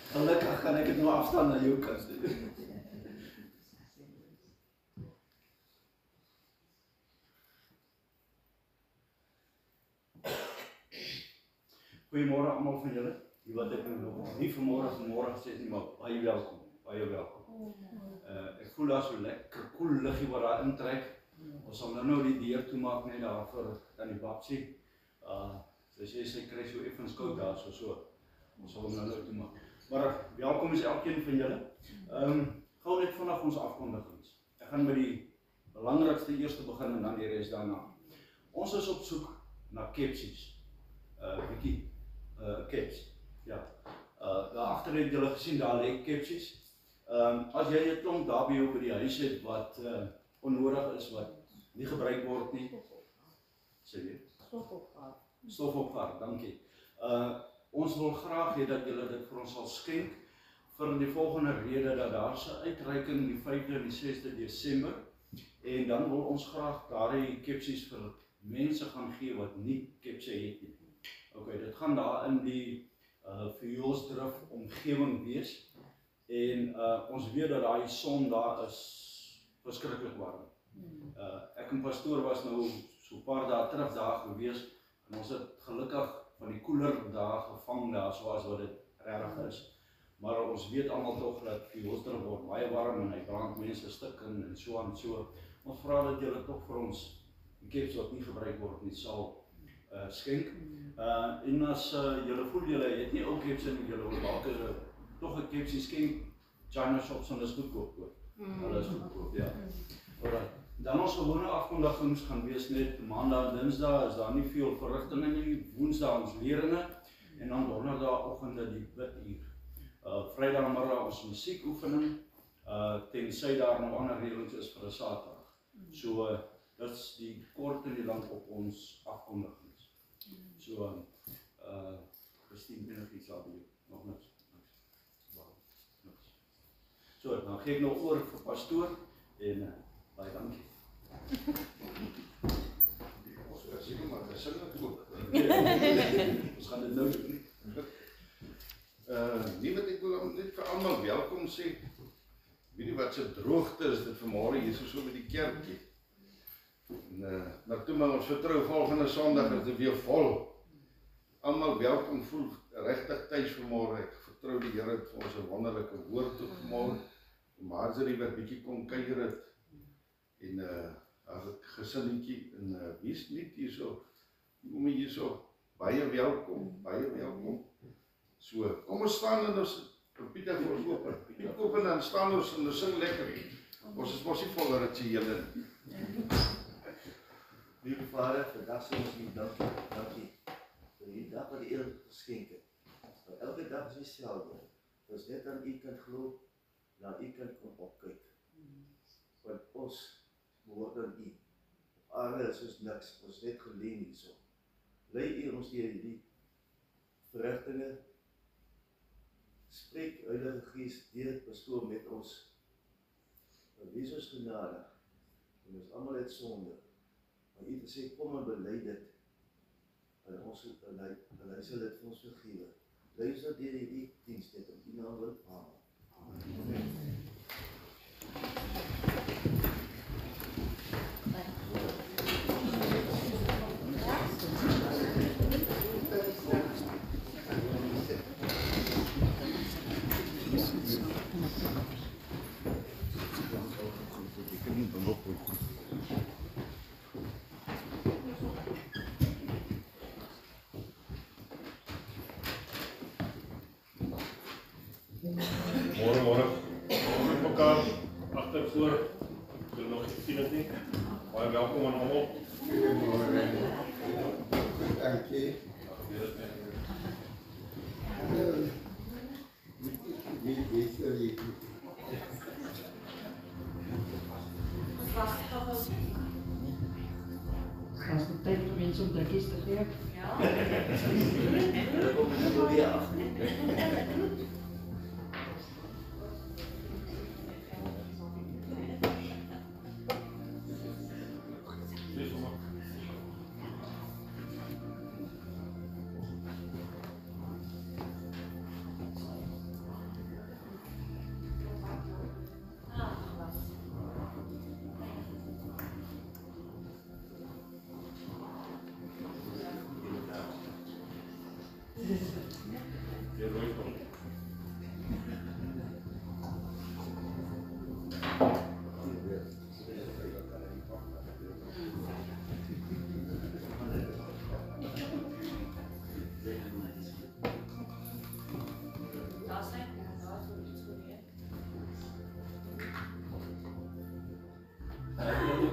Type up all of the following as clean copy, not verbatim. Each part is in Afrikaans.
Gelukkig kan ek dit nou afstaan na jou kant. Goeiemôre almal van julle. Die wat ek nog nie vanmôre gesê het nie, maar baie welkom. Baie welkom. Ek voel daar so lekker koel luggie wat daar intrek. Ons sal nou die deur toemaak net daar vir tannie Babsie. Sy kry so effens koud daar so. Ons sal hom nou toemaak. Maar welkom is elkeen van julle. Gou net vanaf ons afkondigings. Ek gaan met die belangrikste eerste begin en dan die res daarna. Ons is op soek na kepsies. Bietjie keps. Ja. Daar agter het julle gesien daar lê kepsies. As jy 'n klomp daar by jou by die huis het wat onnodig is, wat nie gebruik word nie. Sê jy? Stofopgaar, dankie. Ons wil graag hê dat julle dit vir ons sal skenk vir die volgende rede dat daar se uitreiking die 5de en die 6de Desember en dan wil ons graag daardie kepsies vir mense gaan gee wat nie kepsie het nie. OK, dit gaan daar in die Verjoelsdrif omgewing wees en ons weet dat daai son daar is verskriklik warm. Ek en pastoor was nou so 'n paar dae terug daar gewees en ons het gelukkig van die koeler dae gevang daar soos wat dit regtig is. Maar ons weet almal tog dat Verjoelsdrif word baie warm en hy brand mense stik en so aan so. Ons vra dat julle tog vir ons die keps wat nie gebruik word nie sal skenk. En as julle voel julle het nie ou keps en julle wil dalk tog 'n kepsie skenk, China shops is goedkoop hoor. Hulle is goedkoop, ja. Alright. Dan ons gewone afkondigings gaan wees net Maandag en Dinsdag is daar nie veel verrigtinge nie, Woensdae ons leringe en dan Donderdagoggende die biduur. Vrydagmiddag ons musiekoefening, tensy daar nog ander reëlings is vir 'n Saterdag. So dit is die kort en die lank op ons afkondigings. So Christine enig iets aan jou, nog niks. So, dan gee ek nog oor vir pastoor en baie dankie. Ons sien maar dis net goed. Ons gaan dit nou doen. Nie wat ek wil net vir almal welkom sê. Weet nie wat se droogte is dit vanmôre hier so met die kerkie. Maar toe maar ons vertrou volgende Sondag is dit weer vol. Almal welkom, voel regtig tuis vanmôre. Ek vertrou die Here het vir ons 'n wonderlike woord tot vanmôre. Marjorie wat bietjie kom kuier het en as ek gesinnetjie en wie's nie hierso. Oomie hierso. Baie welkom, baie welkom. So, kom ons staan en ons Pieter vir ons open. Pieter open en staan ons en ons sing lekker. Ons is mos nie voller dit se hele. Liewe Vader, vandag sê ons nie dankie vir die dag wat die Here geskenk het. Want elke dag is dieselfde. Ons net aan U kan glo, na U kan kom opkyk. Want ons behoort aan U. Op aarde is ons niks, ons net geleen hierso. Lei U ons deur hierdie verrigtinge. Spreek Heilige Gees deur pastoor met ons. Wees ons genadig. En ons almal het sonde. Maar U het gesê kom en bely dit. En ons en hy sal dit vir ons vergewe. Lei ons deur hierdie diens net in U naam wil. Amen. Môre. Ons mekaar agter voor. Ek wil nog sien dit nie. Baie welkom aan almal. Dankie. Was het tijd voor mensen om drukjes te geven? Ja. Dan kom je nu weer af.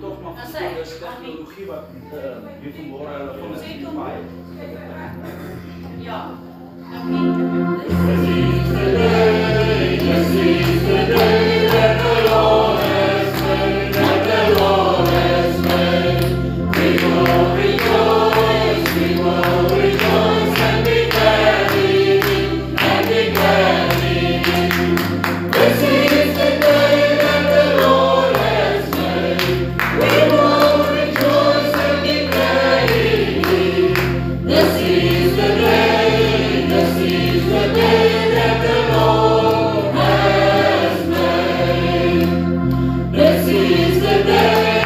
wil toch nog voor de technologie wat hier vanmorgen hulle van het niet bij. Ja. This is the day that the Lord has made, that the Lord has made. We will rejoice and be glad in it, and be glad in it. This is the day that the Lord has made. We will rejoice and be glad in it. This is the day, this is the day that the Lord has made. This is the day,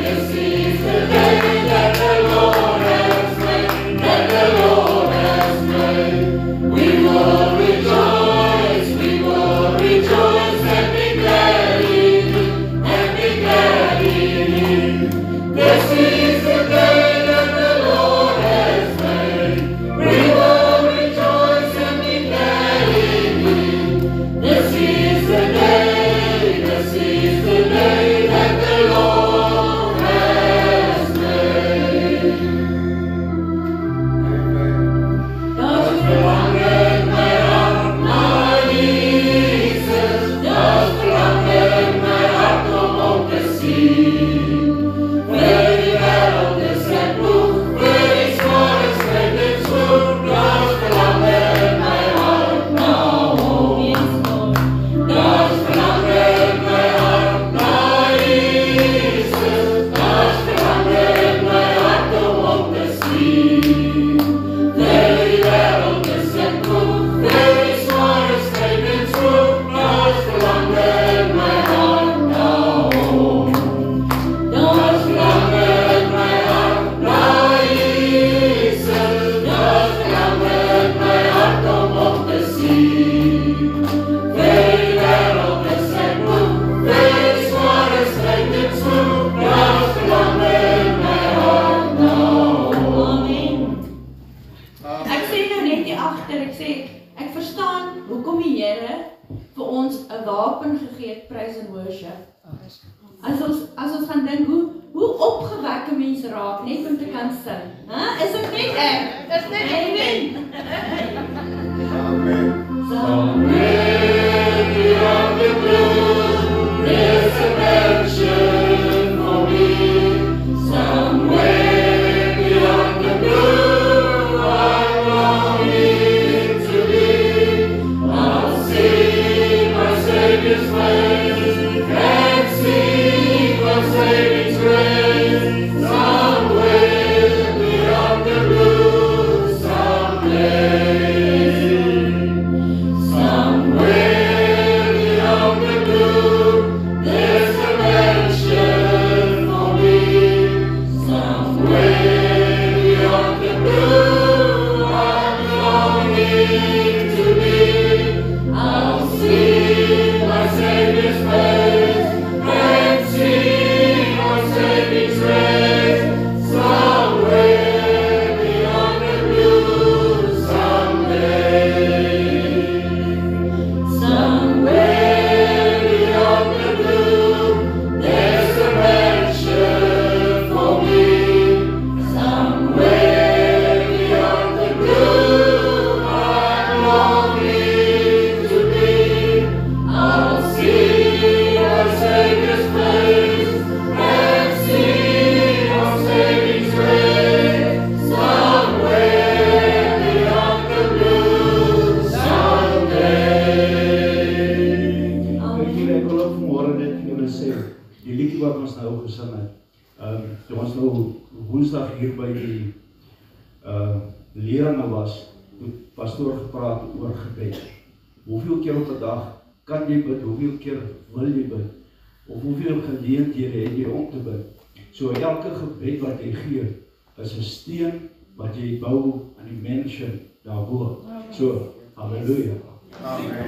this is the day that the Lord has made, that the Lord has made. We will rejoice and be glad in it, and be glad in it. This is the day that the Lord has made. We will rejoice and be glad in it. This is the day, this is the day that the Lord has made. Das verlangt mein Hart nach Jesus, das verlangt mein Hart om te zien. Wil die wereld is het boek, wil die zware strijd dit zoek, das verlangt mijn hart naar hom. Das verlangt mijn hart naar Jesus, das verlangt mijn hart om te zien. Wil die wereld is het boek, wil die zware strijd dit zoek, das verlangt mijn hart naar hom. Das verlangt mijn hart naar Jesus, das verlangt mijn hart om te zien. Wil die wereld is het boek, wil die zware strijd dit zoek, das verlangt mijn hart naar hom. Ek sê nou net hier agter, ek verstaan hoekom die Here vir ons 'n wapen gegee het, praise and worship. As ons gaan dink hoe opgewek 'n mens raak net om te kan sing. Is dit net ek? Dis net amen. Somewhere beyond the blue, there's a mansion for me. Somewhere beyond the blue, I'm longing to be. I'll see my Savior's face and see my Savior's grace. Somewhere beyond the blue, someday. Somewhere beyond the blue, there's a mansion for me. Somewhere beyond the blue, I'm longing to be. I'll see my Savior's face and see my Savior's grace. Somewhere beyond the blue, someday. Somewhere beyond the blue, there's a mansion for me. Somewhere beyond the blue, I'm longing to be. I'll see my Savior's face and see my Savior's grace. Somewhere beyond the blue, someday. Weet julle, ek wil ook vanmorgen net vir julle sê, die liedjie wat ons nou gesing het, toe ons nou woensdag hier by die leringe was, toe pastoor gepraat oor gebed. Hoeveel keer op 'n dag kan jy bid, hoeveel keer wil jy bid, of hoeveel geleenthede het jy om te bid. So elke gebed wat jy gee, is 'n steen wat jy bou aan die mansion daarbo. So, halleluja. Somewhere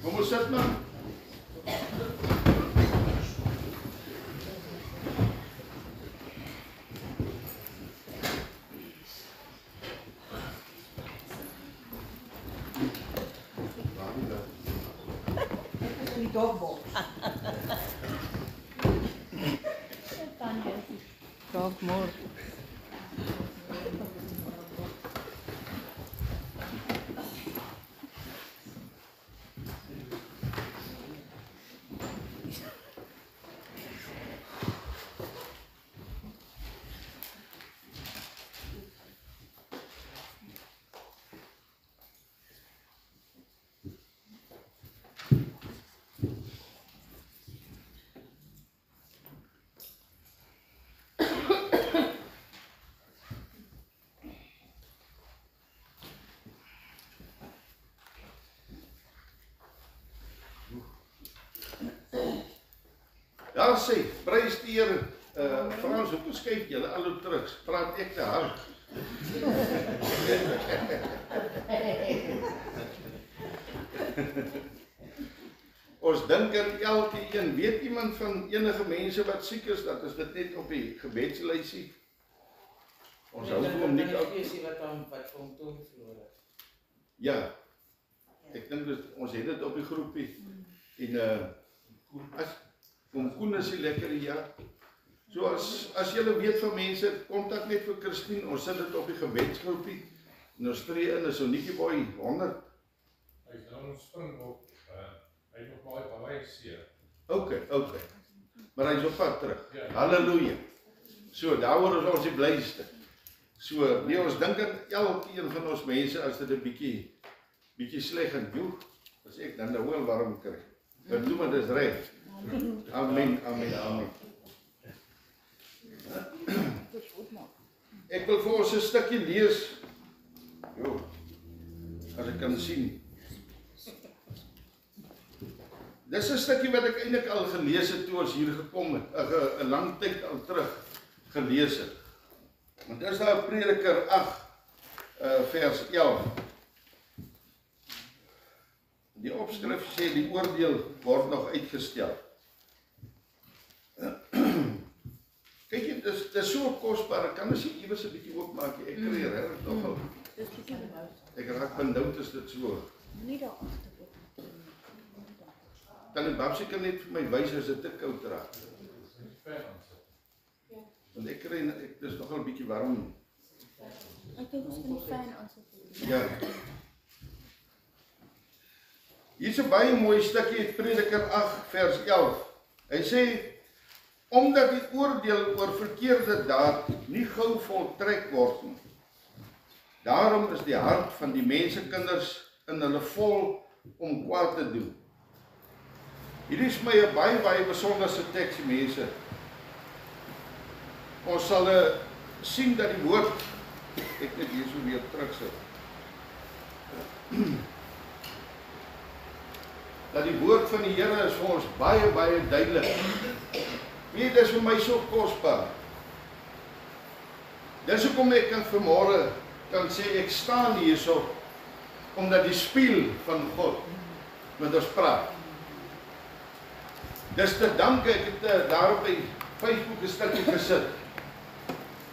Kom ons sit maar. Die dogbok. Dogmor. Ja, sê, prys die Here. Frans, hoe skuif julle al hoe terug? Praat ek te hard. Ons dink aan elke een. Weet iemand van enige mense wat siek is, dat is dit net op die gebedslysie? Ons hou vir hom nie uit. Wat hom toe verloor het. Ja. Ek dink ons het dit op die groepie. En Koen is die lekker ja. So as julle weet van mense, kontak net vir Christine, ons sit dit op die gebedsgroepie. En ons tree in, is Onikie Boy 100. Hy is nou ons Springbok, hy het nog baie Hawaii seer. Okay. Maar hy is op pad terug. Ja. Halleluja. So, daaroor is ons die blyste. So, nee, ons dink aan elkeen van ons mense, as dit 'n bietjie sleg en joe, as ek dan nou wel warm kry. Want doen maar dis reg. Amen. Ek wil vir ons 'n stukkie lees. Jo, as ek kan sien. Dis 'n stukkie wat ek eintlik al gelees het toe ons hier gekom het, 'n lang tyd al terug gelees het. Want dis daar Prediker 8 vers 11. Die opskrif sê die oordeel word nog uitgestel. Kyk jy, dis so kosbaar, ek kan as jy iewers 'n bietjie oopmaak, ek kry regtig nogal. Ek raak benoud as dit so. Nie daar agter. Kan die babsie kan net vir my wys as dit te koud raak. Want ek kry, dis nogal 'n bietjie warm. Ek dink ons kan die fan aansit. Ja. Hier is 'n baie mooi stukkie uit Prediker 8 vers 11. Hy sê, omdat die oordeel oor verkeerde daad nie gou voltrek word nie. Daarom is die hart van die mensekinders in hulle vol om kwaad te doen. Hierdie is my 'n baie besonderse teks, mense. Ons sal sien dat die woord, ek net hier so weer terugsit, dat die woord van die Here is vir ons baie duidelik. Weet, dit is vir my so kosbaar. Dis hoekom ek vanmôre kan sê ek staan hierso, omdat die spieël van God met ons praat. Dis te danke, ek het daar op die Facebook 'n stukkie gesit,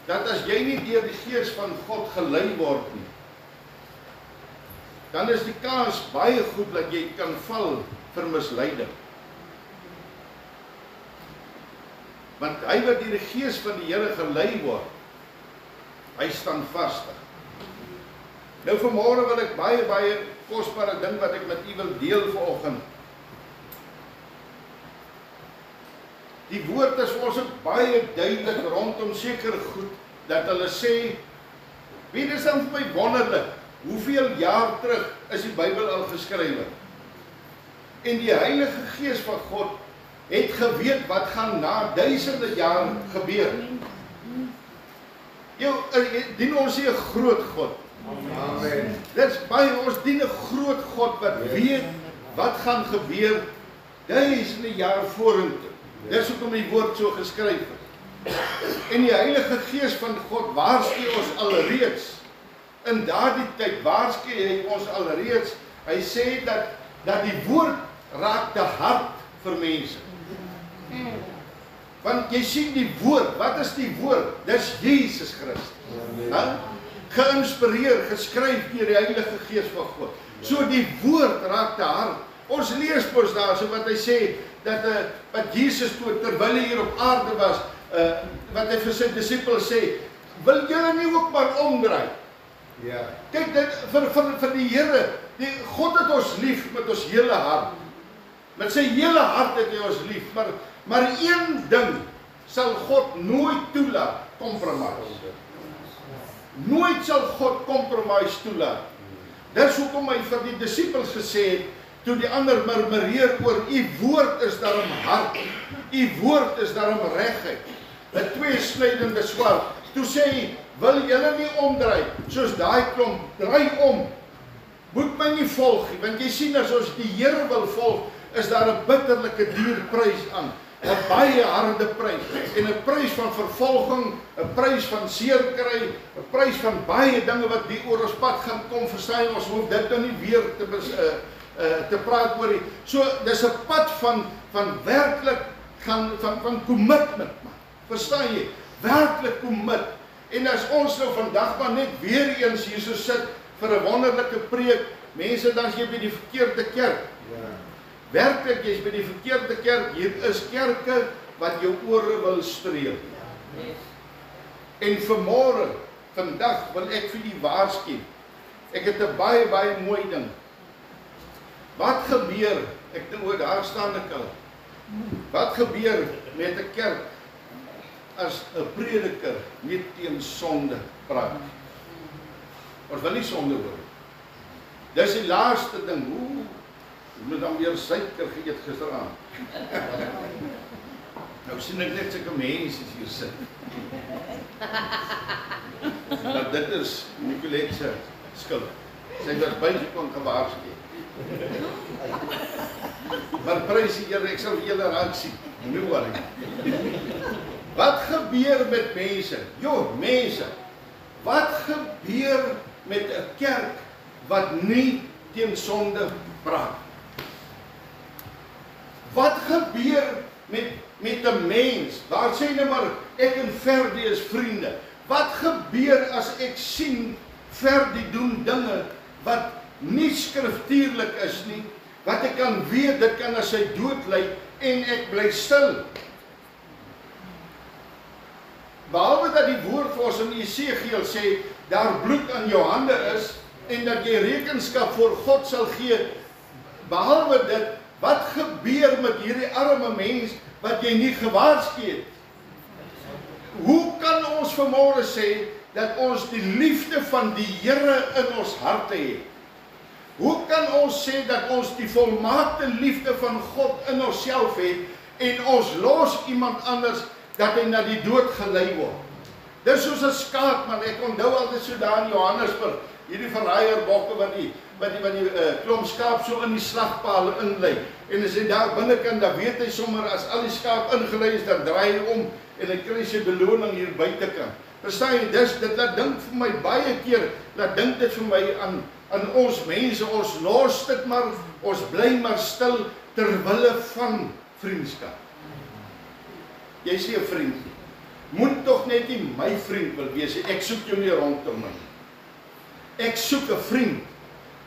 dat as jy nie deur die Gees van God gelei word nie, dan is die kans baie goed dat jy kan val vir misleiding. Want hy wat deur die Gees van die Here gelei word, hy staan vastig. Nou vanmôre wil ek baie kosbare ding wat ek met u wil deel vanoggend. Die woord is vir ons ook baie duidelik rondom seker goed, dat hulle sê, weet is dan vir my wonderlik, hoeveel jaar terug is die Bybel al geskrywe? En die Heilige Gees van God het geweet wat gaan na duisende jaar gebeur. Dien ons hier 'n groot God. Amen. Dit is baie, ons dien 'n groot God wat weet wat gaan gebeur duisende jaar vorentoe. Dis hoekom die woord so geskryf is. En die Heilige Gees van God waarsku ons alreeds. In daardie tyd waarsku hy ons alreeds. Hy sê dat die woord raak te hard vir mense. Want jy sien die woord, wat is die woord? Dis Jesus Christus. Geïnspireer, geskryf deur die Heilige Gees van God. So die woord raak te hard. Ons lees mos daar so wat hy sê, dat wat Jesus terwyl hy hier op aarde was, wat hy vir sy disippels sê, wil julle nie ook maar omdraai? Ja. Kyk, dit vir die Here, God het ons lief met ons hele hart. Met sy hele hart het hy ons lief, maar een ding sal God nooit toelaat, compromise. Nooit sal God compromise toelaat. Dis hoekom hy vir die disippels gesê het, toe die ander murmureer oor, u woord is daarom hard, u woord is daarom regheid, 'n tweesnydende swaard. Toe sê hy, wil julle nie omdraai, soos daai klomp, draai om, moet my nie volg nie, want jy sien as ons die Here wil volg, is daar 'n bitterlike duur prys aan, 'n baie harde prys, en 'n prys van vervolging, 'n prys van seerkry, 'n prys van baie dinge wat die oor ons pad gaan kom, verstaan, ons hoef dit nou nie weer te praat oor nie. So, dis 'n pad van werklik, van commitment, verstaan jy, werklik commit, en as ons nou vandag maar net weer eens hier so sit, vir 'n wonderlike preek, mense, dan is jy by die verkeerde kerk. Ja. Werklik, jy is by die verkeerde kerk, hier is kerke wat jou ore wil streel. Ja. En vanmôre, vandag wil ek vir die waarsku, ek het 'n baie mooi ding. Wat gebeur, daar staan ek al, wat gebeur met 'n kerk, as 'n prediker nie teen sonde praat? Ons wil nie sonde hoor. Dis die laaste ding, jy moet dan weer suiker geëet gisteraan. Nou sien ek net sulke mense hier sit. Dat dit is Nicolette se skuld. Sy was bygekom gewaarsku. Maar prys die Here, ek sal julle raak sien. Moenie worry. Wat gebeur met mense? Mense. Wat gebeur met 'n kerk wat nie teen sonde praat? Wat gebeur met 'n mens? Waar sê nou maar ek en Ferdi is vriende. Wat gebeur as ek sien Ferdi doen dinge wat nie skriftuurlik is nie, wat ek kan weet dit kan as hy dood lei en ek bly stil? Behalwe dat die woord vir ons in Esegiel sê, daar bloed aan jou hande is en dat jy rekenskap voor God sal gee. Behalwe dit, wat gebeur met hierdie arme mens wat jy nie gewaarsku het? Hoe kan ons vanmôre sê dat ons die liefde van die Here in ons harte het? Hoe kan ons sê dat ons die volmaakte liefde van God in onsself het en ons los iemand anders dat hy na die dood gelei word? Dis soos 'n skaap, man. Ek onthou altyd so daar in Johannesburg, hierdie verraaier-bokke wat die klomp skaap so in die slagpaal inlei. En as hy daar binnekant, dan weet hy sommer as al die skaap ingelei is, dan draai hy om en hy kry sy beloning hier buitekant. Verstaan jy? Dit laat dink vir my baie keer, laat dink dit vir my aan ons mense, ons los dit maar, ons bly maar stil terwille van vriendskap. Jy sê 'n vriend, moet tog net nie my vriend wil wees, ek soek jou nie rondom my. Ek soek 'n vriend.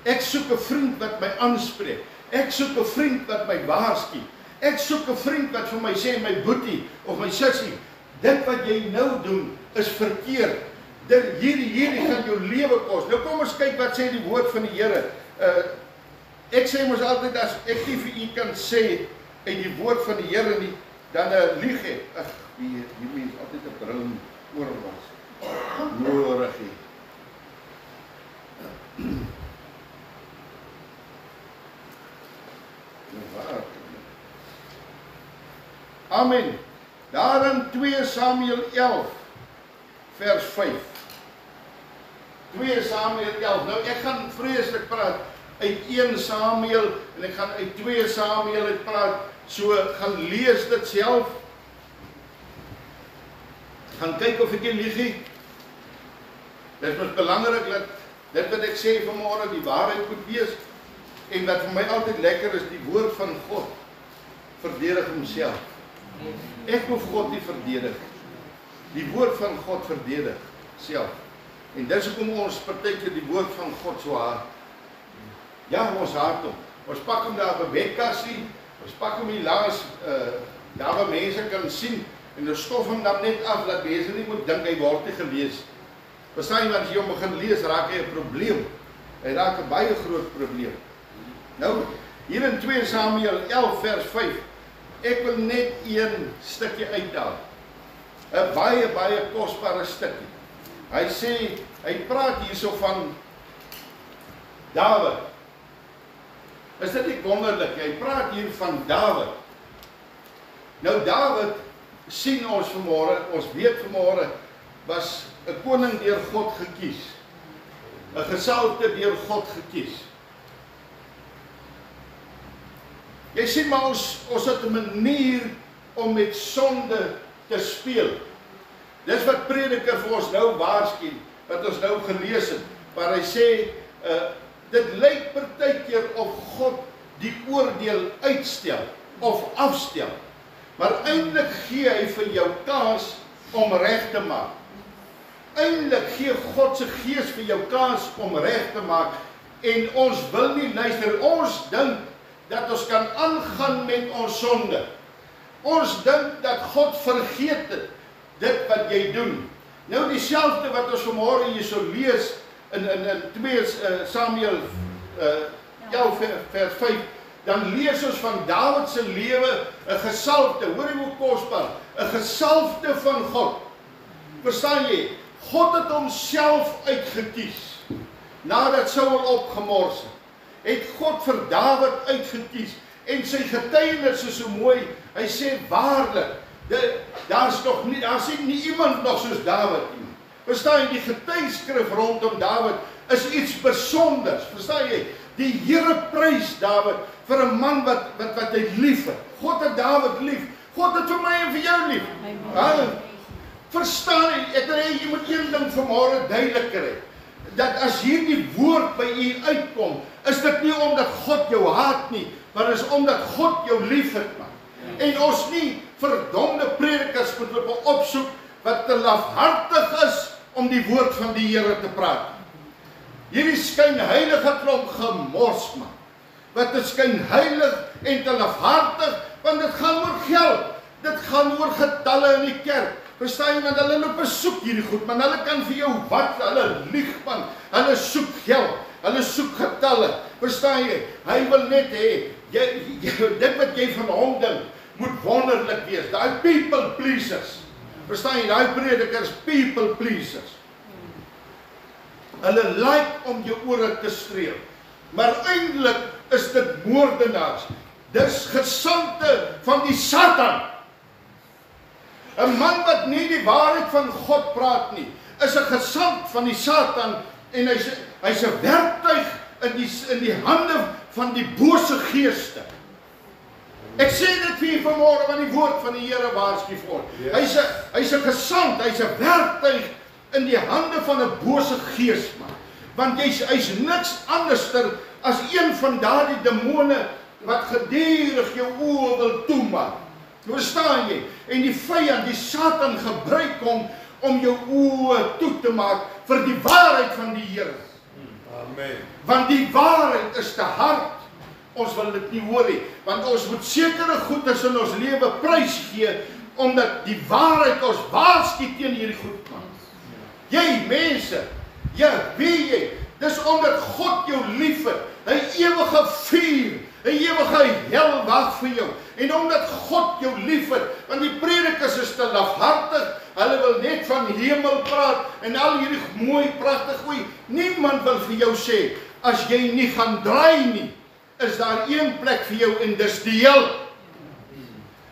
Ek soek 'n vriend wat my aanspreek. Ek soek 'n vriend wat my waarsku. Ek soek 'n vriend wat vir my sê, my boetie of my sussie, dit wat jy nou doen is verkeerd. Hierdie gaan jou lewe kos. Nou kom ons kyk wat sê die woord van die Here. Ek sê mos altyd as ek nie vir u kan sê uit die woord van die Here nie, dan lieg ek. Ag, die mens altyd 'n bril oor was. Nodig nie. Amen. Daar in 2 Samuel 11 vers 5. 2 Samuel 11. Nou ek gaan vreeslik praat uit 1 Samuel en ek gaan uit 2 Samuel uit praat. So gaan lees dit self. Gaan kyk of ek nie lieg nie. Dit is belangrik dat dit wat ek sê vanmôre die waarheid moet wees. En wat vir my altyd lekker is, die woord van God verdedig homself. Ek hoef God nie verdedig. Die woord van God verdedig self. En dis hoekom ons partykeer die woord van God so haat. Ja, ons haat hom. Ons pak hom daar op 'n wekkassie, ons pak hom hier langs daar waar mense kan sien en ons stof hom dan net af dat mense nie moet dink hy word nie gelees. Verstaan jy, want as jy hom begin lees, raak hy 'n probleem. Hy raak 'n baie groot probleem. Nou, hier in 2 Samuel 11 vers 5, ek wil net een stukkie uithaal. 'n baie kosbare stukkie. Hy sê, hy praat hierso van Dawid. Is dit nie wonderlik? Hy praat hier van Dawid. Nou Dawid sien ons vanmôre, ons weet vanmôre, was 'n koning deur God gekies. 'n gesalfde deur God gekies. Jy sien maar ons het 'n manier om met sonde te speel. Dis wat Prediker vir ons nou waarsku, wat ons nou gelees het, waar hy sê, dit lyk partykeer of God die oordeel uitstel of afstel, maar eintlik gee hy vir jou kans om reg te maak. Eintlik gee God se gees vir jou kans om reg te maak, en ons wil nie luister. Ons dink dat ons kan aangaan met ons sonde. Ons dink dat God vergeet het dit wat jy doen. Nou dieselfde wat ons vanmôre hier so lees in 2 Samuel 11 vers 5, dan lees ons van Dawid se lewe, 'n gesalfde, hoor jy hoe kosbaar, 'n gesalfde van God. Verstaan jy? God het homself uitgekies nadat Saul opgemors het God vir Dawid uitgekies, en sy getuienis is so mooi. Hy sê waarlik, daar's nie iemand nog soos Dawid nie. Verstaan jy, die getuieskrif rondom Dawid is iets besonders. Verstaan jy? Die Here prys Dawid vir 'n man wat hy lief het. God het Dawid lief. God het vir my en vir jou lief. Verstaan jy? Ek wil hê jy moet een ding vanmôre duidelik kry. Dat as hierdie woord by u uitkom, is dit nie omdat God jou haat nie, maar is omdat God jou lief het, man. En ons nie verdomde predikers moet loop opsoek wat te lafhartig is om die woord van die Here te praat. Hierdie skynheilige klomp gemors, man. Wat is skynheilig en te lafhartig, want dit gaan oor geld. Dit gaan oor getalle in die kerk. Verstaan jy, want hulle loop besoek hierdie goed, man, hulle kan vir jou wat, hulle lieg, man, hulle soek geld, hulle soek getalle, verstaan jy, hy wil net hê, dit wat jy van hom dink, moet wonderlik wees, daai people pleasers, verstaan jy, daai predikers, people pleasers, hulle like om jou ore te streel, maar eintlik is dit moordenaars, dis gesande van die Satan. 'n Man wat nie die waarheid van God praat nie, is 'n gesant van die Satan en hy's 'n werktuig in die hande van die bose geeste. Ek sê dit vir julle vanmôre want die woord van die Here waarsku voor. Hy's 'n gesant, hy's 'n werktuig in die hande van 'n bose gees, man. Want hy's niks anderster as een van daardie demone wat gedurig jou oë wil toemaak. Verstaan jy? En die vyand, die Satan gebruik hom om jou oë toe te maak vir die waarheid van die Here. Amen. Want die waarheid is te hard. Ons wil dit nie hoor nie, want ons moet sekere goeders in ons lewe prys gee omdat die waarheid ons waarsku teen hierdie goed, man. Jy mense, weet jy, dis omdat God jou liefhet. Hy ewige vuur, hy ewige hel wag vir jou. En omdat God jou liefhet, want die predikers is te lafhartig, hulle wil net van hemel praat en al hierdie mooi pragtig goeie. Niemand wil vir jou sê as jy nie gaan draai nie, is daar een plek vir jou en dis die hel.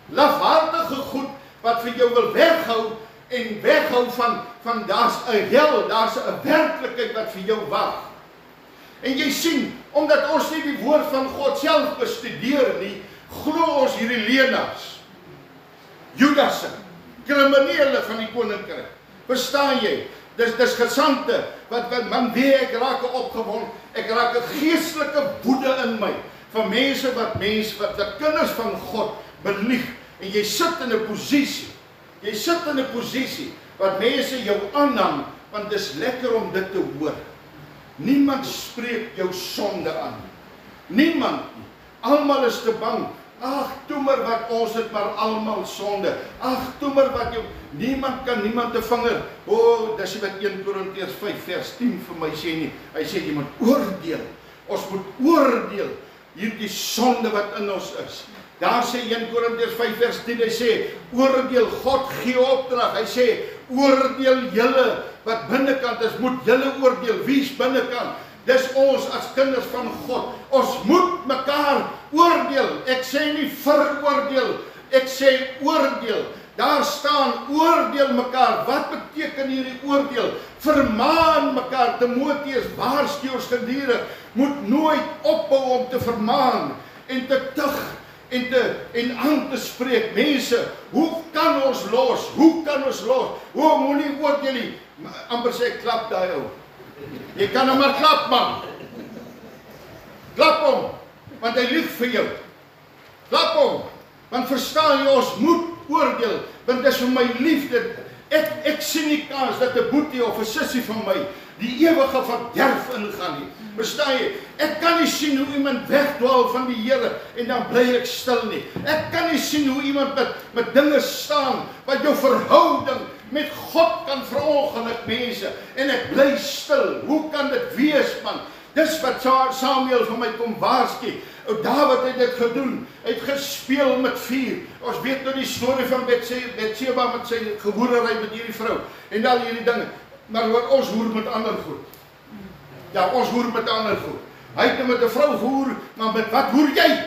Lafhartige goed wat vir jou wil weghou en weghou van daar's 'n hel, daar's 'n werklikheid wat vir jou wag. En jy sien, omdat ons nie die woord van God self bestudeer nie, glo ons hierdie leenaars, Judasse, kriminele van die koninkryk. Verstaan jy? Dis gesante, wat man weet ek raak opgewonde, ek raak 'n geestelike woede in my, van mense wat kinders van God belieg, en jy sit in 'n posisie, wat mense jou aanhang, want dis lekker om dit te hoor. Niemand spreek jou sonde aan. Niemand. Almal is te bang. Ag, toe maar wat ons het maar almal sonde. Ag, toe maar wat jou niemand kan niemand te vinger. Dis wat 1 Korintiërs 5 vers 10 vir my sê nie. Hy sê jy moet oordeel. Ons moet oordeel hierdie sonde wat in ons is. Daar sê 1 Korintiërs 5 vers 10, hy sê oordeel, God gee opdrag. Hy sê oordeel julle wat binnekant is, moet julle oordeel. Wie's binnekant? Dis ons as kinders van God. Ons moet mekaar oordeel. Ek sê nie veroordeel, ek sê oordeel. Daar staan oordeel mekaar. Wat beteken hierdie oordeel? Vermaan mekaar. Timoteus waarsku ons gedurig, moet nooit ophou om te vermaan en te tug en aan te spreek. Mense, hoe kan ons los? Hoe kan ons los? Moenie oordeel nie. Amper sê klap daai ou. Jy kan hom maar klap, man. Klap hom, want hy lieg vir jou. Klap hom, want verstaan jy, ons moet oordeel, want dis vir my liefde. Ek sien nie kans dat 'n boetie of 'n sussie van my die ewige verderf ingaan nie. Verstaan jy? Ek kan nie sien hoe iemand wegdwaal van die Here en dan bly ek stil nie. Ek kan nie sien hoe iemand met dinge staan wat jou verhouding met God kan verongeluk, mense, en ek bly stil. Hoe kan dit wees, man? Dis wat Samuel vir my kom waarsku. Dawid het dit gedoen. Hy het gespeel met vuur. Ons weet nou die storie van Betseba met sy gehoerery met hierdie vrou en al hierdie dinge. Maar ons hoer met ander goed. Ja, ons hoer met ander goed. Hy het met 'n vrou gehoer, maar met wat hoer jy?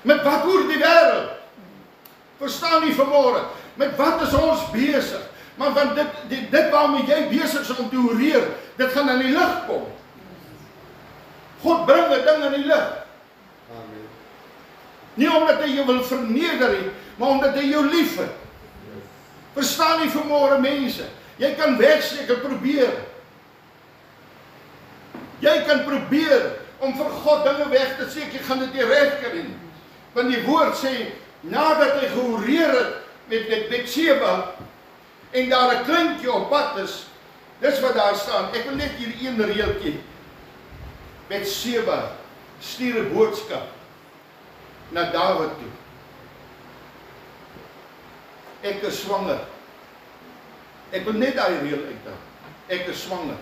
Met wat hoer die wêreld? Verstaan nie vanmôre. Met wat is ons besig? Maar want dit waarmee jy besig is om te hoereer, dit gaan in die lig kom. God bring 'n ding in die lig. Amen. Nie omdat hy jou wil verneder nie, maar omdat hy jou liefhet. Verstaan nie vanmôre, mense. Jy kan wegsteek en probeer. Jy kan probeer om vir God dinge weg te steek, jy gaan dit nie regkry nie. Want die woord sê, nadat hy gehoereer het met Betseba en daar 'n kleintjie op pad is, dis wat daar staan. Ek wil net hier een reeltjie. Betseba stuur 'n boodskap na Dawid toe. ek is swanger. Ek wil net daai reël uitdra. Ek is swanger.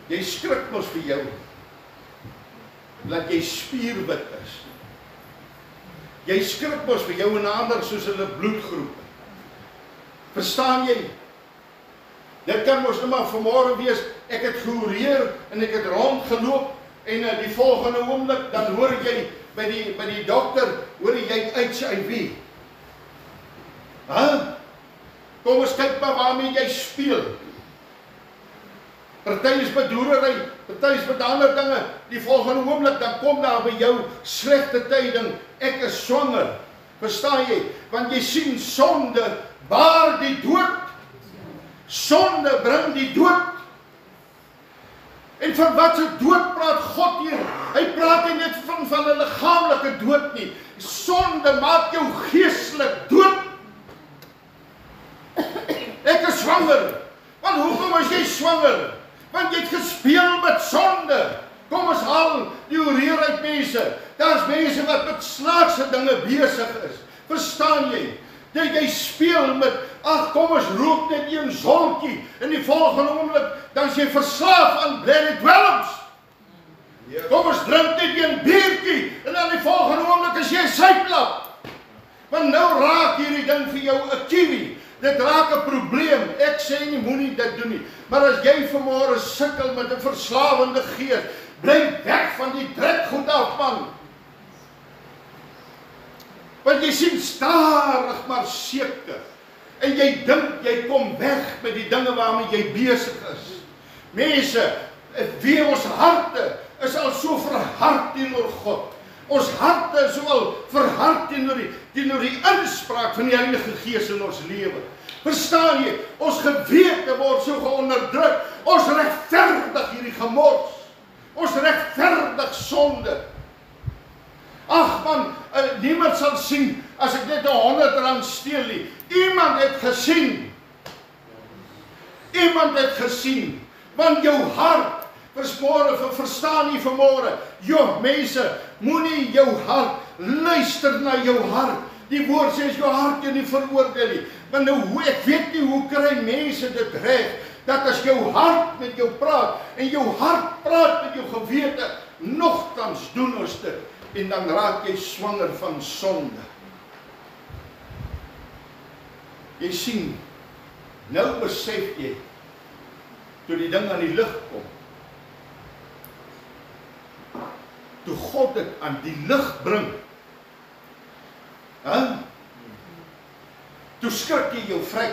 Jy skrik mos vir jou, dat jy spierwit is. Jy skrik mos vir jou en ander soos hulle bloedgroepe. Verstaan jy? Dit kan mos net maar vanmôre wees, ek het gehoreer en ek het rondgeloop en die volgende oomblik dan hoor jy by die dokter, hoor jy HIV. Kom ons kyk maar waarmee jy speel. Party is bedoerery, party is met ander dinge. Die volgende oomblik dan kom daar by jou slegte tyding, ek is swanger. Verstaan jy? Want jy sien sonde baar die dood. Sonde bring die dood. En van wat se dood praat God hier? Hy praat nie net van 'n liggaamlike dood nie. Sonde maak jou geestelik dood. Ek is swanger. Want hoekom is jy swanger? Want jy het gespeel met sonde. Kom ons haal die horeer uit mense. Daar's mense wat met snaakse dinge besig is. Verstaan jy? Jy speel met, ag kom ons rook net een zolkie. In die volgende oomblik, dan is jy verslaaf aan Blair Dwellings. Kom ons drink net een biertjie. En dan die volgende oomblik is jy syplap. Want nou raak hierdie ding vir jou 'n kiwi. Dit raak 'n probleem. Ek sê nie moenie dit doen nie. Maar as jy vanmôre sukkel met 'n verslawende gees, bly weg van die trekgoed af, man. Want jy sien stadig maar seker. En jy dink jy kom weg met die dinge waarmee jy besig is. Mense, wie ons harte is al so verhard teenoor God. Ons harte is so al verhard teenoor die inspraak van die Heilige Gees in ons lewe. Verstaan jy? Ons gewete word so geonderdruk. Ons regverdig hierdie gemors. Ons regverdig sonde. Ag man, niemand sal sien as ek net R100 steel nie. Iemand het gesien. Iemand het gesien. Want jou hart, verstaan nie vanmôre. Joh, mense, moenie jou hart, luister na jou hart. Die woord sê, jou hart jy nie veroordeel nie. Want nou, ek weet nie hoe kry mense dit reg, dat as jou hart met jou praat, en jou hart praat met jou gewete, nogtans doen ons dit. En dan raak jy swanger van sonde. Jy sien, nou besef jy, toe die ding aan die lig kom, toe God dit aan die lig bring, toe skrik jy jou vry.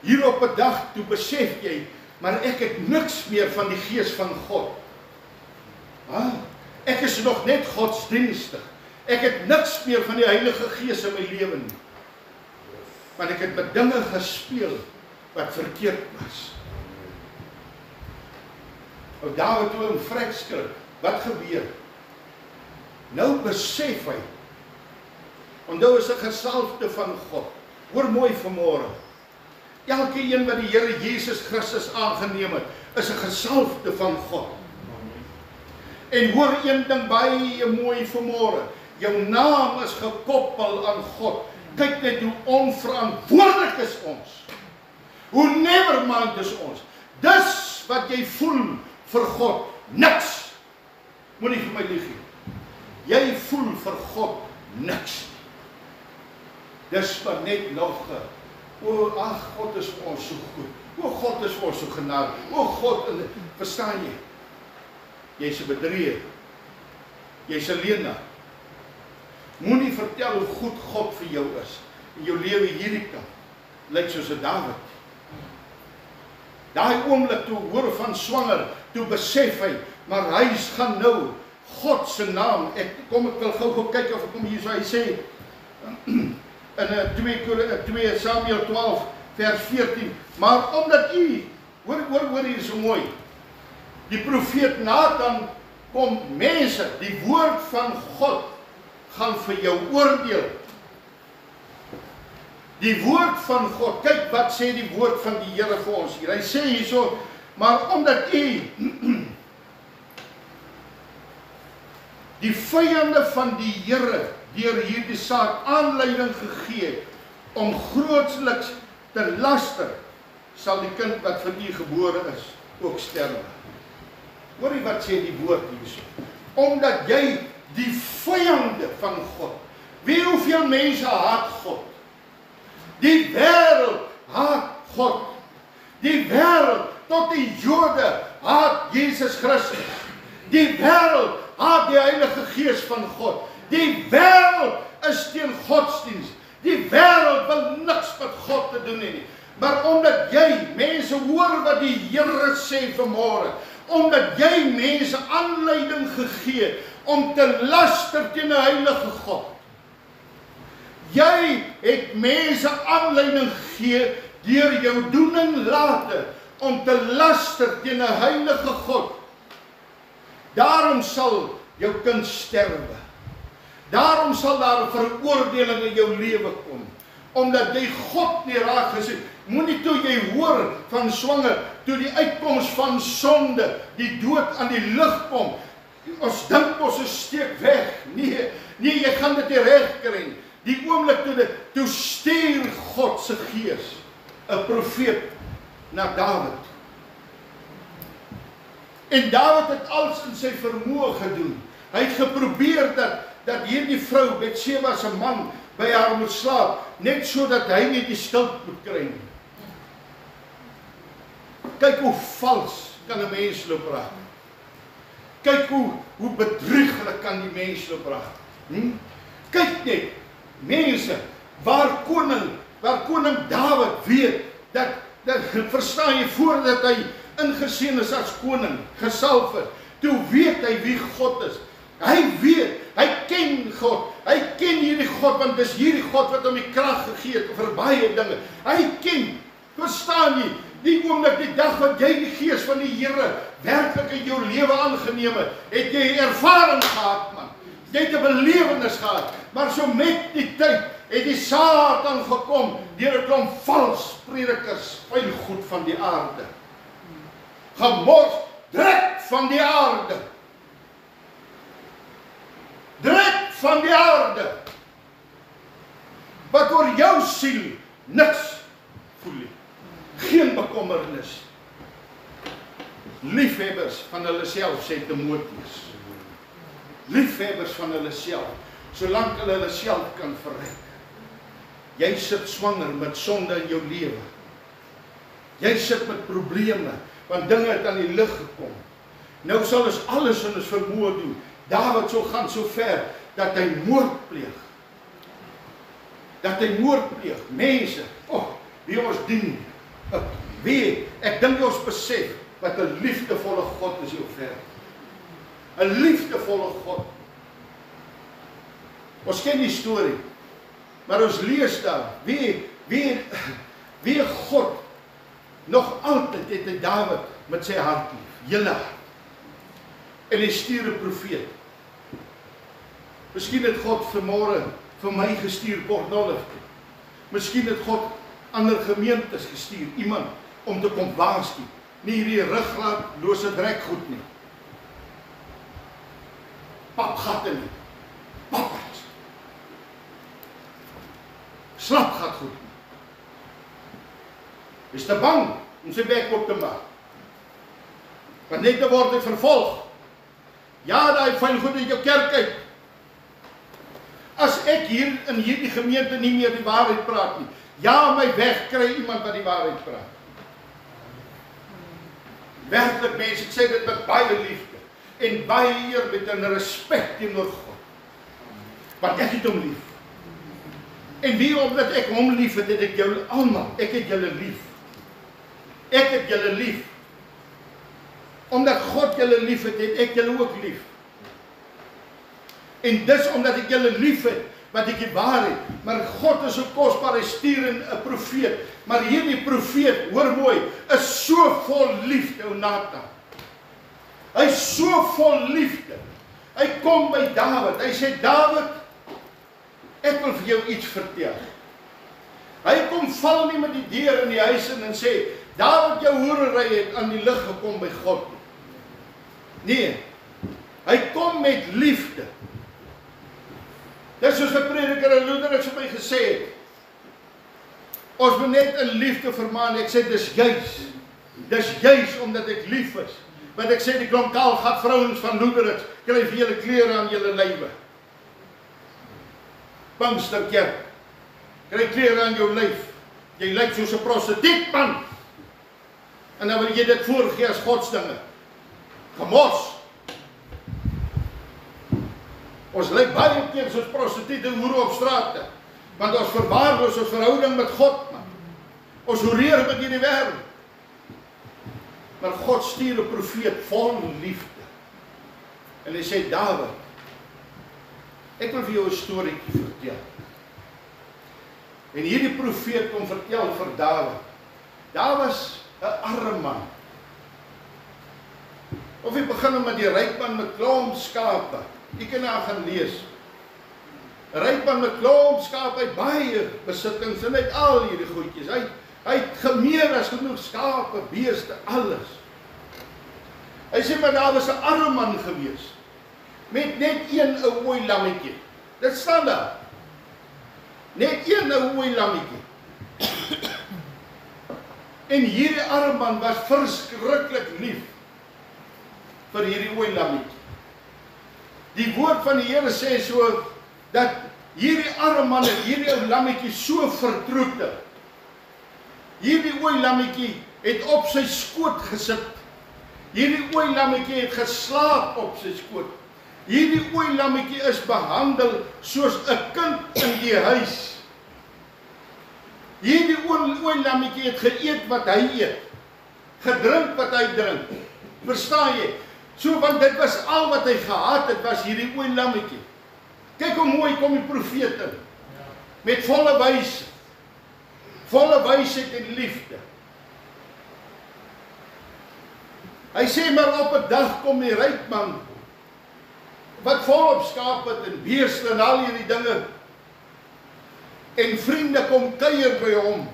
Hier op 'n dag, toe besef jy, maar ek het niks meer van die gees van God. Ek is nog net godsdienstig. Ek het niks meer van die Heilige Gees in my lewe nie. Want ek het met dinge gespeel wat verkeerd was. Ou Dawid toe hom vrek skrik, wat gebeur? Nou besef hy, onthou is 'n gesalfde van God. Hoor mooi vanmôre. Elke een wat die Here Jesus Christus aangeneem het, is 'n gesalfde van God. En hoor een ding baie mooi vanmôre. Jou naam is gekoppel aan God. Kyk net hoe onverantwoordelik is ons. Hoe nevermind is ons. Dis wat jy voel vir God. Niks. Moenie vir my lieg nie. Jy voel vir God niks. Dis maar net nog ag, God is vir ons so goed. O, God is vir ons so genade. O, God, verstaan jy? Jy's 'n bedrieger. Jy's 'n leienaar. Moenie vertel hoe goed God vir jou is. En jou lewe hierdie kant lyk soos 'n Dawid. Daai oomblik toe hoor van swanger, toe besef hy, maar hy gaan nou God se naam. Ek wil gou kyk of ek hom hier so hy sê in 2 Samuel 12 vers 14. Maar omdat u, hoor hier so mooi. Die profeet Nathan kom mense, die woord van God gaan vir jou oordeel. Die woord van God, kyk wat sê die woord van die Here vir ons hier. Hy sê hierso, maar omdat u die vyande van die Here deur hierdie saak aanleiding gegee om grootsliks te laster, sal die kind wat vir u gebore is ook sterwe. Hoorie wat sê die woord hierso? Omdat jy die vyande van God, weet hoeveel mense haat God? Die wêreld haat God. Die wêreld, tot die Jode, haat Jesus Christus. Die wêreld haat die Heilige Gees van God. Die wêreld is teen godsdienst. Die wêreld wil niks met God te doen nie. Maar omdat jy mense hoor wat die Here sê vanmôre, omdat jy mense aanleiding gegee om te laster teen 'n heilige God. Jy het mense aanleiding gegee deur jou doen en late om te laster teen 'n heilige God. Daarom sal jou kind sterwe. Daarom sal daar 'n veroordeling in jou lewe kom. Omdat jy God nie raak gesien. Moenie toe jy hoor van swanger, toe die uitkoms van sonde, die dood aan die lig kom. Ons dink ons is steek weg. Nee, jy gaan dit nie reg kry nie. Die oomblik toe stuur God se Gees 'n profeet na Dawid. En Dawid het alles in sy vermoë gedoen. Hy het geprobeer dat hierdie vrou Betseba se man by haar moet slaap, net sodat hy nie die skuld moet kry nie. Kyk hoe vals kan 'n mens loop raak. Kyk hoe bedrieglik kan die mens loop raak. Kyk net, mense, waar koning Dawid weet, dat verstaan jy, voordat hy ingeseën is as koning, gesalf is, toe weet hy wie God is. Hy weet, hy ken God, hy ken hierdie God, want dis hierdie God wat hom die krag gegee het vir baie dinge. Hy ken, verstaan jy, die oomblik, die dag wat jy die Gees van die Here werklik in jou lewe aangeneem het jy ervaring gehad, man. Jy het 'n belewenis gehad, maar so met die tyd het die Satan gekom deur 'n klomp vals predikers, vuil goed van die aarde. Gemors, drek van die aarde. Drek van die aarde. Wat oor jou siel niks voel nie. Geen bekommernis. Liefhebbers van hulle self, sê Timoteus. Liefhebbers van hulle self, solank hulle self kan verryk. Jy sit swanger met sonde in jou lewe. Jy sit met probleme, want dinge het aan die lig gekom. Nou sal ons alles in ons vermoë doen. Dawid sou gaan so ver, dat hy moord pleeg. Dat hy moord pleeg. Mense, wie ons dien. Wie, ek dink ons besef, wat 'n liefdevolle God is jou ver. 'n liefdevolle God. Ons ken die storie, maar ons lees daar, wie God nog altyd het hy Dawid met sy hart lief, julle hart. En hy stuur 'n profeet. Miskien het God vanmôre vir my gestuur Kornolf. Miskien het God ander gemeentes gestuur, iemand om te kom waarsku. Nie hierdie ruggraatlose drekgoed nie. Papgatte nie. Pappers. Slapgat goed nie. Is te bang om sy bek op te maak. Want net te word hy vervolg. Ja, daai vuil goed uit jou kerk uit. As ek hier in hierdie gemeente nie meer die waarheid praat nie, ja, my weg kry iemand wat die waarheid praat. Werklik mense, ek sê dit met baie liefde en baie eerbied en respek teenoor God. Want ek het hom lief. En wie omdat ek hom lief het, het ek julle almal, ek het julle lief. Ek het julle lief. Omdat God julle lief het, het ek julle ook lief. En dis omdat ek julle lief het, wat ek die waarheid, maar God is so kosbaar, hy stuur 'n profeet, maar hierdie profeet, hoor mooi, is so vol liefde, Onata. Hy is so vol liefde. Hy kom by Dawid, hy sê, Dawid, ek wil vir jou iets vertel. Hy kom val nie met die deur in die huis in en sê, Dawid, jou hoerery het aan die lig gekom by God. Nee, Hy kom met liefde. Dis soos 'n prediker in Lutheran vir my gesê het. Ons moet net in liefde vermaan. Ek sê dis juis omdat ek lief is. Want ek sê die klonkaal gat vrouens van Lutheran kry vir julle klere aan julle lywe. Pinksterkerk, kry klere aan jou lyf. Jy lyk soos 'n prostituut man. En dan wil jy dit voorgee as godsdinge. Gemors. Ons lyk baie keer soos prostituie hoere op strate. Want ons verwaarloos ons verhouding met God, man. Ons hoereer met hierdie wêreld. Maar God stuur 'n profeet vol liefde. En hy sê, Dawid, ek wil vir jou 'n storieetjie vertel. En hierdie profeet kom vertel vir Dawid. Daar was 'n arme man. Of hy begin met die ryk man met klomp skape. Jy kan nou gaan lees. 'n Ryk man met klomp skape, hy het baie besittings en hy het al hierdie goedjies. Hy het gemeer as genoeg skape, beeste, alles. Hy sê maar daar was 'n arme man gewees met net een ou mooi lammetjie. Dit staan daar. Net een ou mooi lammetjie. En hierdie arme man was verskriklik lief vir hierdie mooi lammetjie. Die woord van die Here sê so dat hierdie arme man het hierdie ou lammetjie so vertroetel. Hierdie mooi lammetjie het op sy skoot gesit. Hierdie mooi lammetjie het geslaap op sy skoot. Hierdie mooi lammetjie is behandel soos 'n kind in die huis. Hierdie mooi lammetjie het geëet wat hy eet. Gedrink wat hy drink. Verstaan jy? So want dit was al wat hy gehad het, was hierdie mooi lammetjie. Kyk hoe mooi kom die profeet in. Met volle wysheid. Volle wysheid en liefde. Hy sê maar op 'n dag kom die ryk man wat volop skape het en beeste en al hierdie dinge. En vriende kom kuier by hom.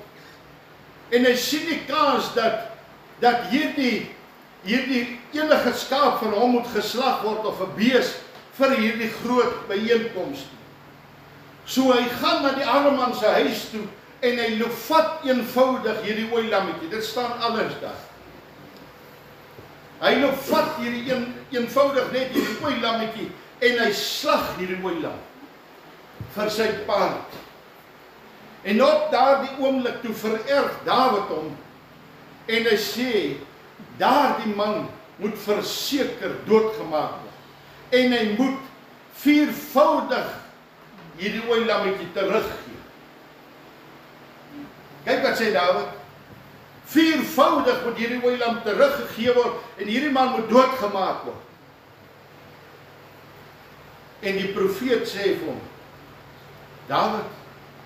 En hy sien die kans dat hierdie enige skaap van hom moet geslag word of 'n bees vir hierdie groot byeenkoms. So hy gaan na die arme man se huis toe en hy loop vat eenvoudig hierdie mooi lammetjie. Dit staan alles daar. Hy loop vat hierdie eenvoudig net hierdie mooi lammetjie en hy slag hierdie mooi lam vir sy paard. En op daardie oomblik toe vererg Dawid hom en hy sê daardie man moet verseker doodgemaak word. En hy moet viervoudig hierdie mooi lammetjie teruggee. Kyk wat sê Dawid. Viervoudig moet hierdie mooi lam teruggegee word en hierdie man moet doodgemaak word. En die profeet sê vir hom, Dawid,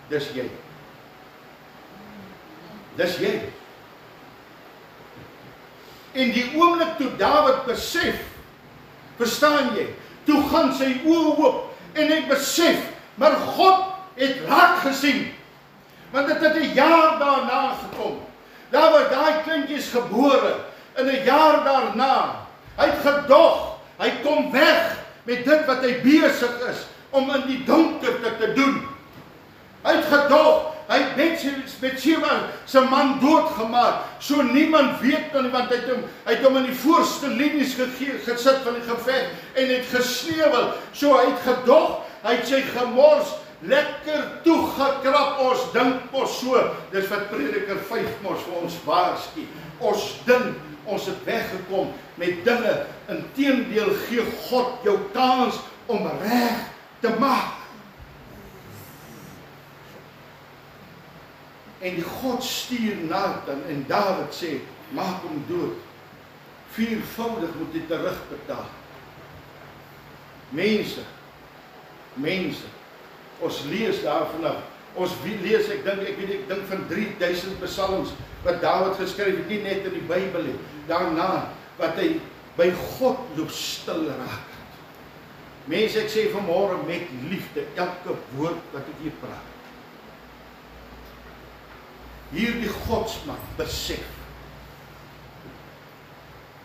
dis jy. Dis jy. En die oomblik toe Dawid besef, verstaan jy, toe gaan sy oë oop en hy besef, maar God het raak gesien. Want dit het 'n jaar daarna gekom. Daar was daai kindjies gebore in 'n jaar daarna. Hy het gedog, hy kom weg met dit wat hy besig is om in die donkerte te doen. Hy het gedog, hy het Betseba se man doodgemaak, so niemand weet nie, want hy het hom in die voorste linies gesit van die geveg en het gesneuwel. So hy het gedog, hy het sy gemors lekker toegekrap. Ons dink mos so, dis wat Prediker 5 mos vir ons waarsku. Ons dink, ons het weggekom met dinge. Inteendeel gee God jou kans om reg te maak. En die God stuur Nathan en Dawid sê, maak hom dood. Viervoudig moet jy terugbetaal. Mense, ons lees daarvan, ons lees, ek dink van 3000 psalms, wat Dawid geskryf het, nie net in die Bybel het, daarna, wat hy by God loop stil raak. Mense, ek sê vanmôre met liefde, elke woord wat ek hier praat. Hierdie godsman besef,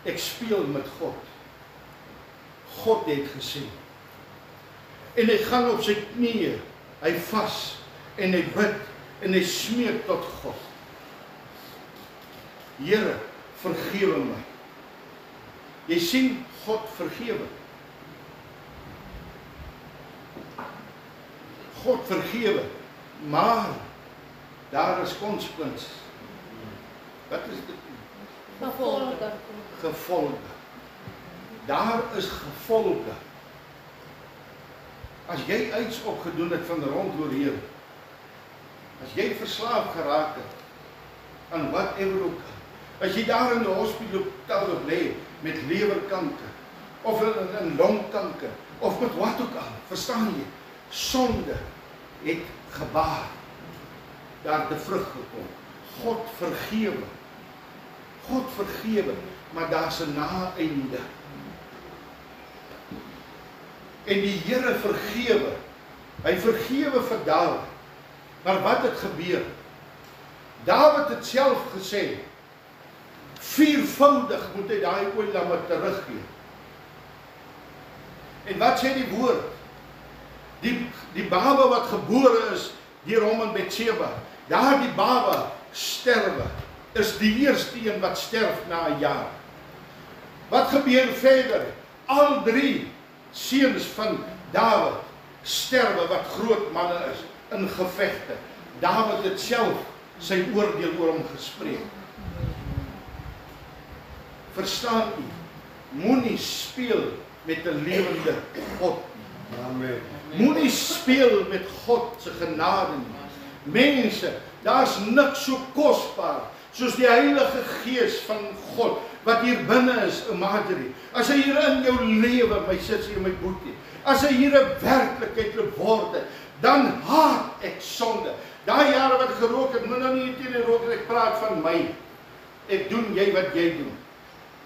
ek speel met God. God het gesê. En hy gaan op sy knieë, hy vas en hy bid en hy smeek tot God. Here, vergewe my. Jy sien, God vergewe. God vergewe, maar daar is konsekwensies. Wat is dit? Gevolge. Gevolge. Daar is gevolge. As jy iets opgedoen het van rondoor hier, as jy verslaaf geraak het aan whatever ook, as jy daar in die hospitaal lê met lewerkanker of in longkanker of met wat ook al, verstaan jy? Sonde het gebaar, daar te vrug gekom. God vergewe. God vergewe, maar daar's 'n na-einde. En die Here vergewe. Hy vergewe vir Dawid. Maar wat het gebeur? Dawid het self gesê, 4voudig moet hy daai oorlamme teruggee. En wat sê die woord? Die baba wat gebore is deur hom in Betseba, daardie baba sterwe, is die eerste een wat sterf na 'n jaar. Wat gebeur verder? Al 3 seuns van Dawid sterwe wat groot manne is in gevegte. Dawid het self sy oordeel oor hom gespreek. Verstaan u? Moenie speel met 'n lewende God. Amen. Moenie speel met God se genade nie. Mense, daar's niks so kosbaar soos die Heilige Gees van God wat hier binne is, Marjorie. As hy hier in jou lewe, my sussie en my boetie, as hy hier 'n werklikheid word, dan haat ek sonde. Daai jare wat gerook het, moet nou nie teen die rook, ek praat van my. Ek doen jy wat jy doen.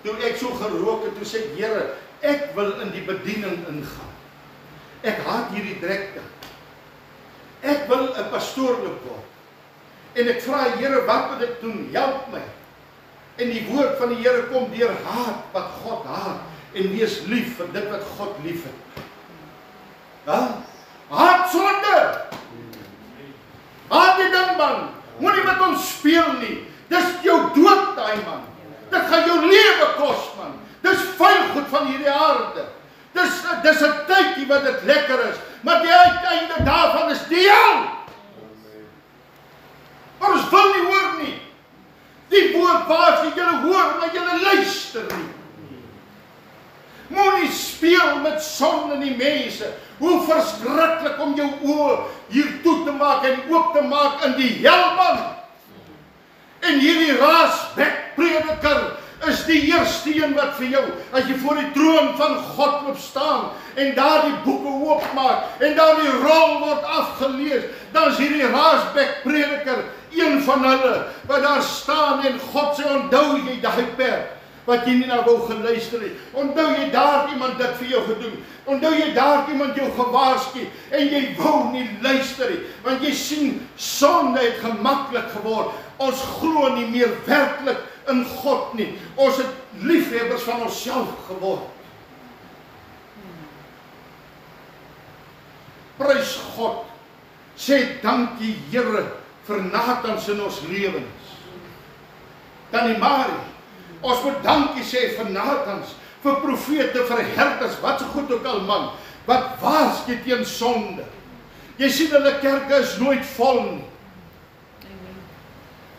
Toe ek so gerook het, toe sê ek, Here, ek wil in die bediening ingaan. Ek haat hierdie drekte. Ek wil 'n pastoorlik word. En ek vra, Here, wat moet ek doen? Help my. En die woord van die Here kom deur haat wat God haat en wees lief vir dit wat God lief het. Ja? Haat sonde. Haat die ding, man. Moenie met hom speel nie. Dis jou dood, daai man. Dit gaan jou lewe kos, man. Dis vuil goed van hierdie aarde. Dis 'n tydjie wat dit lekker is, maar die uiteinde daarvan is die hel. Maar ons wil nie hoor nie. Die woord waar jy julle hoor, maar julle luister nie. Moenie speel met sonde nie, mense. Hoe verskriklik om jou oë hier toe te maak en oop te maak in die hel, man. En hierdie raasbek prediker is die eerste een wat vir jou, as jy voor die troon van God moet staan en daar die boeke oopmaak en daar die rol word afgelees, dan is hierdie raasbek prediker een van hulle wat daar staan en God sê, onthou jy daai perk wat jy nie na wou geluister het. Onthou jy daar iemand dit vir jou gedoen. Onthou jy daar iemand jou gewaarsku en jy wou nie luister nie. Want jy sien, sonde het gemaklik geword. Ons glo nie meer werklik in God nie. Ons het liefhebbers van onsself geword. Prys God. Sê dankie Here vir Natans in ons lewens. Tannie Marie, ons moet dankie sê vir Natans, vir profete, vir herders, wat so goed ook al, man, wat waarsku teen sonde. Jy sien hulle kerke is nooit vol nie.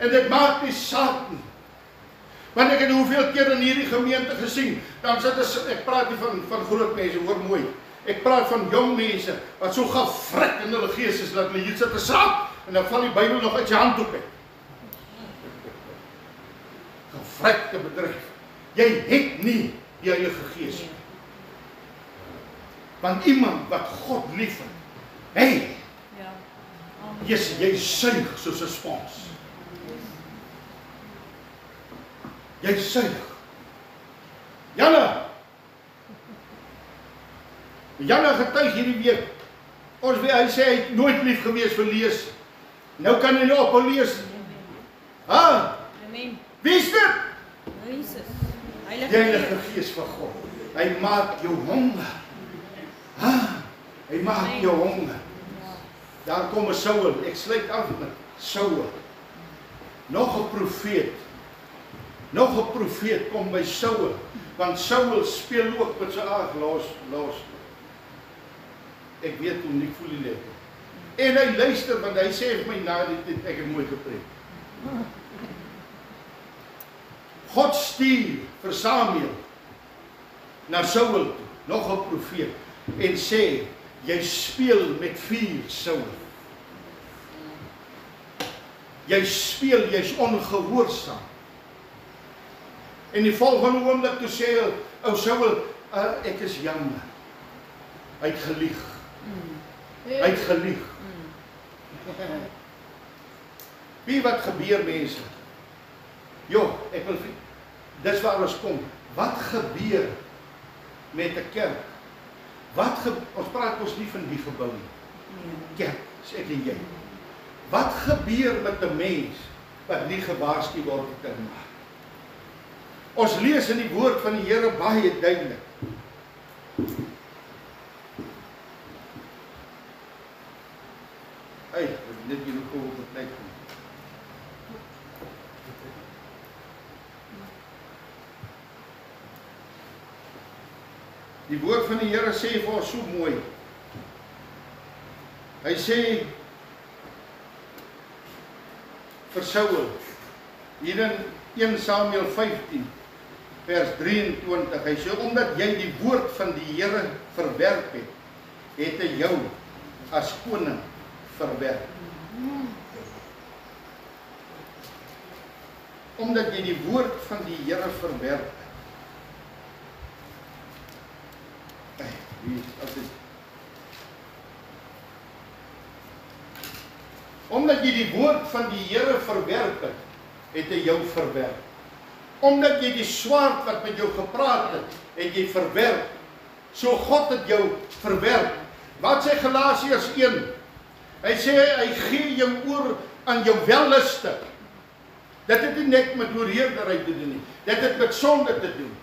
En dit maak nie saak nie. Want ek het hoeveel keer in hierdie gemeente gesien, dan sit ek praat nie van groot mense, hoor mooi. Ek praat van jong mense wat so gefrik in hulle gees is dat hulle hier sit te saak en dan val die Bybel nog uit sy handdoek uit. Gefrikte bedryf. Jy het nie die Heilige Gees nie. Want iemand wat God liefhet, hey, jy suig soos 'n spons. Jy suig. Janne getuig hierdie week. Hy sê hy het nooit lief gewees vir lees. Nou kan hy nie ophou lees. Amen. Wie is dit? Jesus. Die Heilige Gees van God. Hy maak jou honger. Hy maak jou honger. Daar kom 'n Saul, ek sluit af met Saul. Nog 'n profeet. Nog 'n profeet kom by Saul, want Saul speel ook met sy aard los. Ek weet hoe nie voel nie lekker. En hy luister, want hy sê vir my na die tyd, ek het mooi gepreek. God stuur vir Samuel na Saul toe, nog 'n profeet, en sê, jy speel met vuur, Saul. Jy speel, jy's ongehoorsaam. En die volgende oomblik toe sê ou Saul, ek is jammer. Hy het gelieg. Hy het gelieg. Wie wat gebeur mense? Jo, ek wil dis waar ons kom. Wat gebeur met 'n kerk? Ons praat ons nie van die gebou nie. Kerk, is ek en jy. Wat gebeur met 'n mens wat nie gewaarsku word nie? Ons lees in die woord van die Here baie duidelik. Hey, net hier kom op die plek. Die woord van die Here sê vir ons so mooi. Hy sê vir Saul, hier in 1 Samuel 15 vers 23, hy sê, omdat jy die woord van die Here verwerp het, het hy jou as koning verwerp. Omdat jy die woord van die Here verwerp het. Omdat jy die woord van die Here verwerp het, het hy jou verwerp. Omdat jy die swaard wat met jou gepraat het jy verwerp. So God het jou verwerp. Wat sê Galasiërs 1? Hy sê, hy gee jou oor aan jou welliste. Dit het nie net met oorheerderheid te doen nie. Dit het met sonde te doen.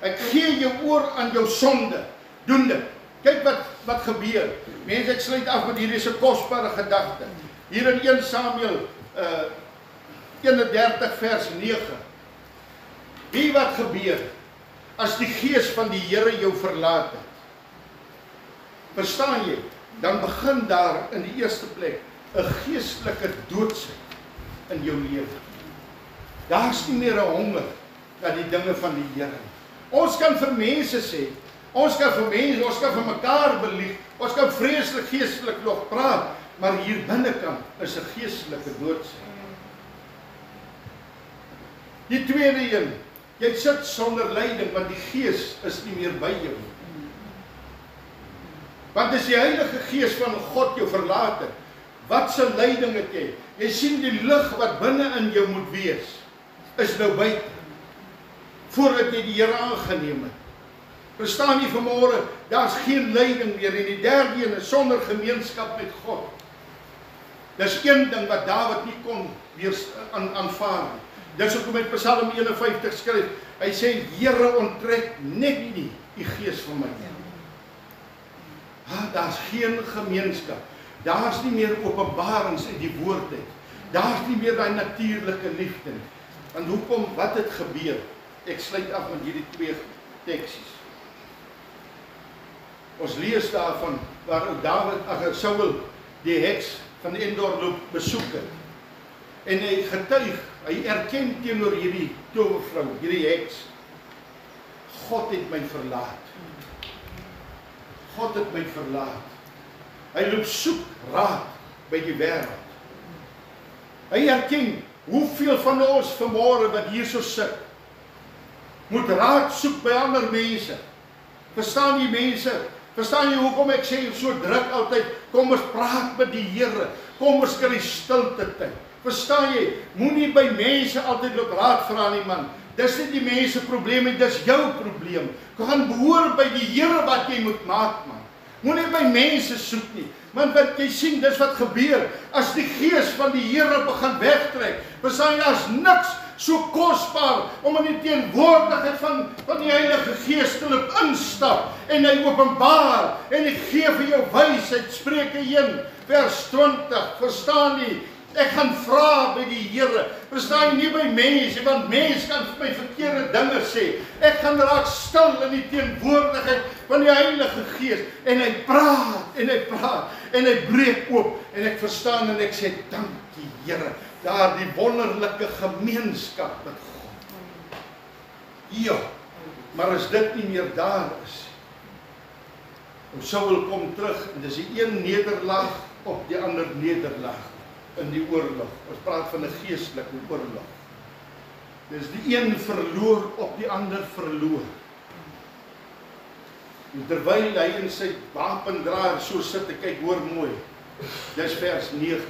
Ek gee jou oor aan jou sonde. Doen dit. Kyk wat gebeur. Mense, ek sluit af met hierdie se kosbare gedagte. Hier in 1 Samuel 31 vers 9. Wie wat gebeur as die gees van die Here jou verlaat het? Verstaan jy? Dan begin daar in die eerste plek 'n geestelike doodsheid in jou lewe. Daar's nie meer 'n honger na die dinge van die Here. Ons kan vir mense sê, ons kan vir mekaar belieg, ons kan vreeslik geestelik nog praat, maar hier binnekant is 'n geestelike doodsheid. Die tweede een, jy sit sonder leiding, want die gees is nie meer by jou. Want as die Heilige Gees van God jou verlaat het, wat se leiding het jy? Jy sien die lig wat binne in jou moet wees, is nou buite, voordat jy die Here aangeneem het. Verstaan jy vanmôre, daar's geen leiding meer, en die derde een is sonder gemeenskap met God. Dis een ding wat Dawid nie kon weer aanvaar nie. Dis hoekom met Psalm 51 skryf, hy sê, Here onttrek net nie die gees van my. Daar's geen gemeenskap. Daar's nie meer openbarings in die woord het. Daar's nie meer daai natuurlike liefde nie. En hoekom, wat het gebeur? Ek sluit af met hierdie twee teksies. Ons lees daarvan waar Saul die heks van Endor loop besoek het. En hy getuig, hy erken teenoor hierdie towervrou, hierdie heks. God het my verlaat. God het my verlaat. Hy loop soek raad by die wêreld. Hy erken, hoeveel van ons vanmôre wat hier so sit, moet raad soek by ander mense. Verstaan jy mense? Verstaan jy hoekom ek sê so druk altyd, kom ons praat met die Here, kom ons kry stilte tyd. Verstaan jy, moenie by mense altyd loop raad vra nie man. Dis nie die mense probleem nie, dis jou probleem. Gaan behoor by die Here wat jy moet maak man. Moenie by mense soek nie. Want wat jy sien, dis wat gebeur as die gees van die Here begin wegtrek. Verstaan jy, as niks so kosbaar om in die teenwoordigheid van die Heilige Gees te loop instap en hy openbaar en hy gee vir jou wysheid. Spreuke 1 vers 20, verstaan jy? Ek gaan vra by die Here, verstaan jy, nie by mense, want mense kan vir my verkeerde dinge sê. Ek gaan raak stil in die teenwoordigheid van die Heilige Gees en hy praat en hy praat en hy breek oop en ek verstaan en ek sê dankie Here, daar die wonderlike gemeenskap met God. Ja, maar as dit nie meer daar is, ons Saul kom terug en dis die een nederlaag op die ander nederlaag in die oorlog. Ons praat van 'n geestelike oorlog. Dis die een verloor op die ander verloor. En terwyl hy in sy wapendraer so sit, ek kyk, hoor mooi. Dis vers 9,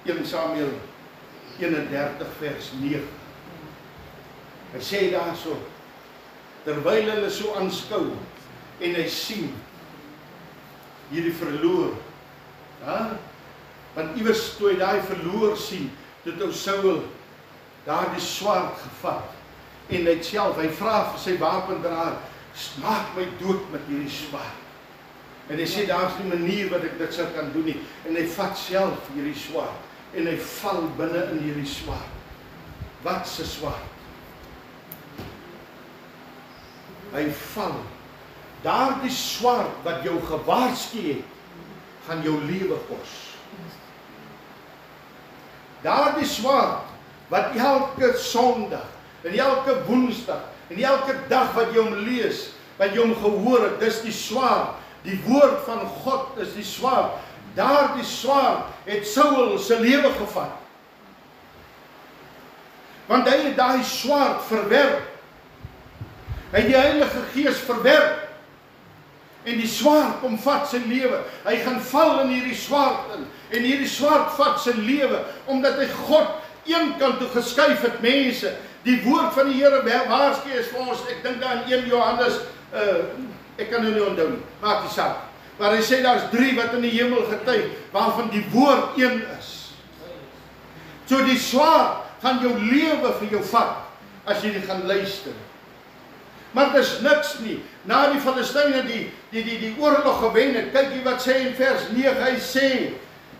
1 Samuel 31 vers 9. Hy sê daar so, terwyl hulle so aanskou en hy sien hierdie verloor, want iewers toe hy daai verloor sien, het ou Saul daar die swaard gevat en hy self, hy vra vir sy wapendraer, maak my dood met hierdie swaard. En hy sê, daar is nie manier wat ek dit sou kan doen nie, en hy vat self hierdie swaard en hy val binne in hierdie swaard. Wat se swaard? Hy val. Daar die swaard wat jou gewaarsku het, gaan jou lewe kos. Daar die swaard wat elke Sondag en elke Woensdag en elke dag wat jy hom lees, wat jy hom gehoor het, dis die swaard. Die woord van God is die swaard. Daar die swaard het Saul se lewe gevat. Want hy het daai swaard verwerp. Hy het die Heilige Gees verwerp. En die swaard kom vat sy lewe. Hy gaan val in hierdie swaard in. En hierdie swaard vat sy lewe, omdat hy God een kant toe geskuif het, mense. Die woord van die Here waarsku is vir ons, ek dink aan 1 Johannes, ek kan nou nie onthou nie, maak die saak. Maar hy sê, daar is 3 wat in die hemel getuig, waarvan die woord een is. So die swaard gaan jou lewe vir jou vat, as jy nie gaan luister. Maar dit is niks nie. Na die Filistyne die oorlog gewen het, kyk jy wat sê in vers 9, hy sê,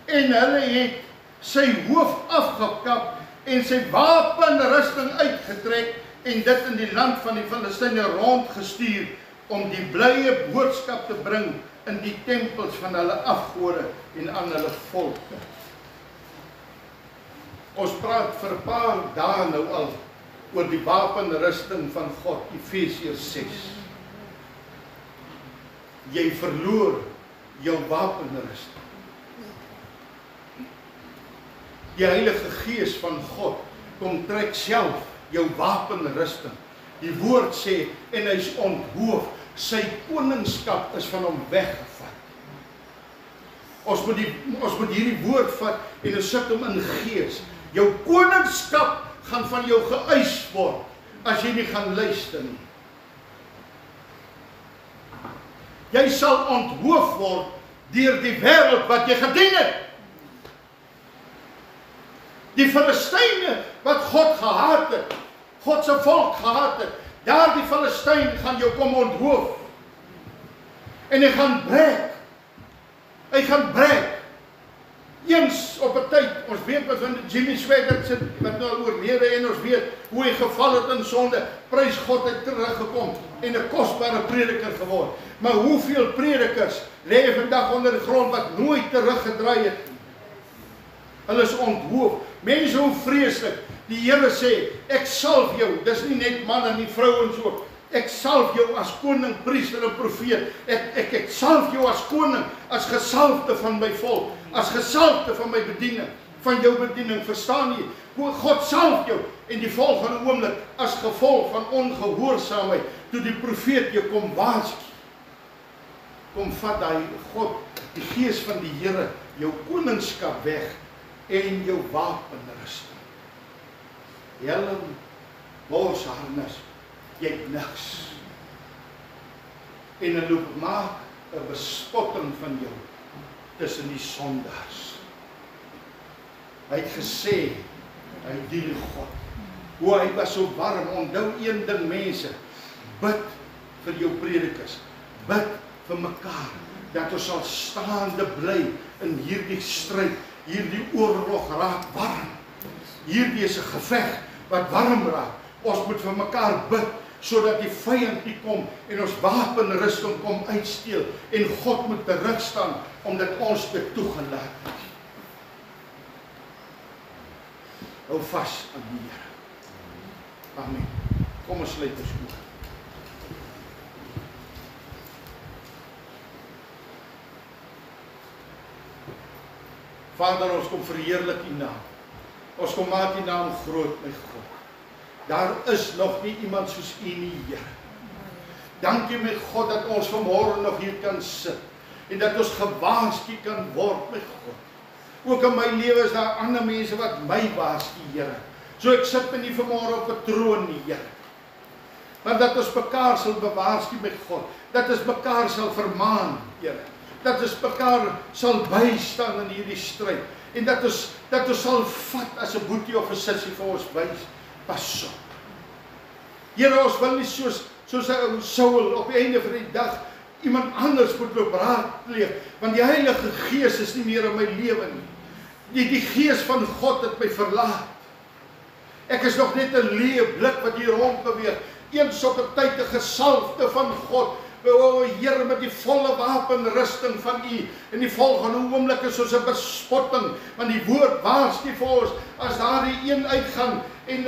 en hulle het sy hoof afgekap, en sy wapenrusting uitgetrek, en dit in die land van die Filistyne rondgestuur, om die blye boodskap te bring, in die tempels van hulle afgode, en aan hulle volke. Ons praat vir 'n paar dae nou al, oor die wapenrusting van God, Efesiërs 6. Jy verloor jou wapenrusting. Die Heilige Gees van God kom trek self jou wapenrusting. Die woord sê, en hy is onthoof, sy koningskap is van hom weggevat. Ons moet hierdie woord vat en ons sit hom in gees. Jou koningskap gaan van jou geëis word, as jy nie gaan luister nie. Jy sal onthoof word deur die wêreld wat jy gedien het. Die Filistyne wat God gehaat het, God se volk gehaat het, daar die Filistyn gaan jou kom onthoof. En hy gaan breek. Hy gaan breek. Eens op 'n tyd, ons weet wat van Jimmy Swaggart sit, wat nou oorlede, en ons weet hoe hy geval het in sonde, prys God, het teruggekom en 'n kosbare prediker geword. Maar hoeveel predikers lê vandag onder die grond wat nooit teruggedraai het? Hulle is onthoof. Mense, hoe vreeslik. Die Here sê, ek salf jou, dis nie net manne en nie vrouens ook. Ek salf jou as koning, priester en profeet. Ek salf jou as koning, as gesalfde van my volk, as gesalfde van my bediening, van jou bediening, verstaan jy? God salf jou, en die volgende oomblik, as gevolg van ongehoorsaamheid, toe die profeet jou kom waarsku, kom vat hy God, die Gees van die Here, jou koningskap weg, en jou wapenrusting. Helm, borsharnas, jy het niks. En hulle maak 'n bespotting van jou. tussen die sondaars. Hy het gesê, hy dien God. Hoe hy was so warm, onthou een ding mense, bid vir jou predikers, bid vir mekaar, dat ons sal staande bly in hierdie stryd, hierdie oorlog raak warm. Hierdie is 'n geveg wat warm raak. Ons moet vir mekaar bid, sodat die vyand nie kom en ons wapenrusting kom uitsteel en God moet terugstaan omdat ons dit toegelaat het. Hou vas aan die Here. Amen. Kom ons sluit ons oë. Vader, ons kom verheerlik U naam. Ons kom maak U naam groot, my God. Daar is nog nie iemand soos U nie, Here. Dankie my God dat ons vanmôre nog hier kan sit en dat ons gewaarsku kan word, my God. Ook in my lewe is daar ander mense wat my waarsku, Here. So ek sit my nie vanmôre op 'n troon nie, Here. Maar dat ons mekaar sal bewaarsku, my God. Dat ons mekaar sal vermaan, Here. Dat ons mekaar sal bystaan in hierdie stryd en dat ons sal vat as 'n boetie of 'n sussie vir ons wys. Pas op. Here, ons wil nie soos 'n ou Saul op die einde van die dag iemand anders moet loop raadpleeg, want die Heilige Gees is nie meer in my lewe nie. Die Gees van God het my verlaat. Ek is nog net 'n leë blik wat hier rond beweeg. Eens op 'n tyd 'n gesalfde van God. O Here, met die volle wapenrusting van U. En die volgende oomblik is soos 'n bespotting, want die woord waarsku vir ons as daardie een uitgaan en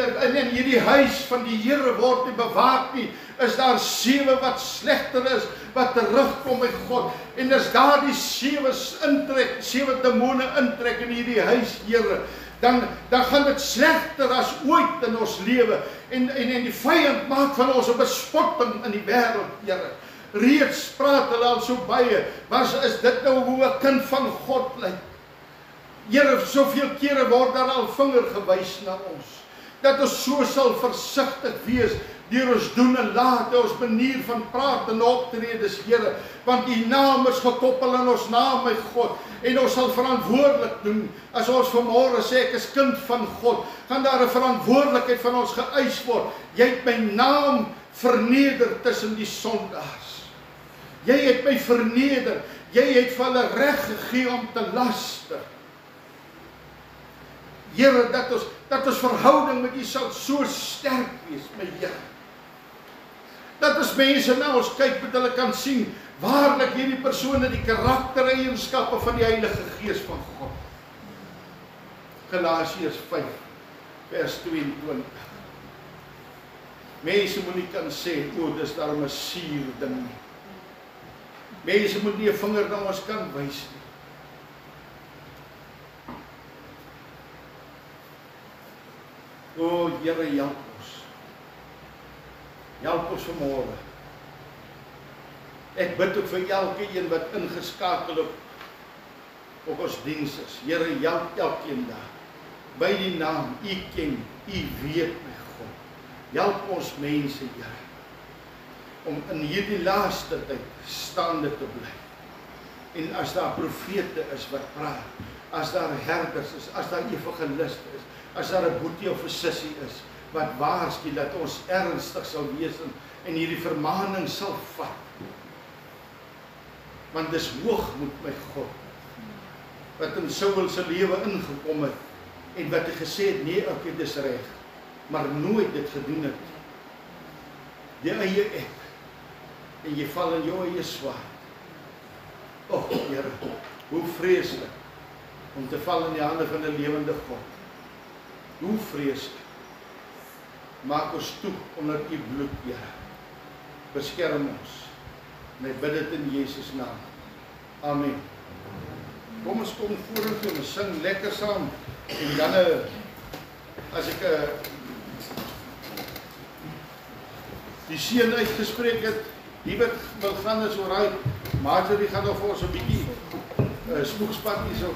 hierdie huis van die Here word nie bewaak nie, is daar 7 wat slegter is wat terugkom by God. En as daardie 7 demone intrek in hierdie huis, Here, dan gaan dit slegter as ooit in ons lewe. En die vyand maak van ons 'n bespotting in die wêreld, Here. Reeds praat hulle al so baie, maar is dit nou hoe 'n kind van God lyk? Here, soveel kere word daar al vinger gewys na ons, dat ons so sal versigtig wees deur ons doen en laat, ons manier van praat en optredes, Here, want U naam is gekoppel aan ons naam, my God, en ons sal verantwoordelik doen, as ons vanmôre sê ek is kind van God, gaan daar 'n verantwoordelikheid van ons geëis word. Jy het my naam verneder tussen die sondaars. Jy het my verneder, jy het vir hulle reg gegee om te laster. Here, dat ons verhouding met U sal so sterk wees, my Here. Dat ons mense na ons kyk, met hulle kan sien, waarlik hierdie persone die karaktereienskappe van die Heilige Gees van God. Galasiërs 5, vers 22. Mense moet nie kan sê, o, dis daarom 'n suur ding nie. Mense moet nie 'n vinger na ons kan wys nie. O, Here, help ons. Help ons vanmôre. Ek bid ook vir elke een wat ingeskakel op ons diens is. Here, help elkeen daar. By die naam, U ken, U weet, my God. Help ons mense, Here, om in hierdie laaste tyd staande te bly. En as daar profete is wat praat, as daar herders is, as daar evangeliste is, as daar 'n boetie of 'n sussie is, wat waarsku dat ons ernstig sal wees en hierdie vermaaning sal vat. Want dis hoogmoed, my God, wat in Saul se lewe ingekom het, en wat hy gesê het, nee, okay, dis reg, maar nooit dit gedoen het. Die eie ek, en jy val in jou eie swaard. O, Here, hoe vreeslik om te val in die hande van 'n lewende God. Hoe vreeslik. Maak ons toe onder U bloed, Here. Beskerm ons. En ek bid dit in Jesus naam. Amen. Kom ons kom vorentoe en sing lekker saam. En dan as ek die seën uitgespreek het, die wat wil gaan is oral. Marjorie gaan nog vir ons 'n bietjie spoegspad hierso.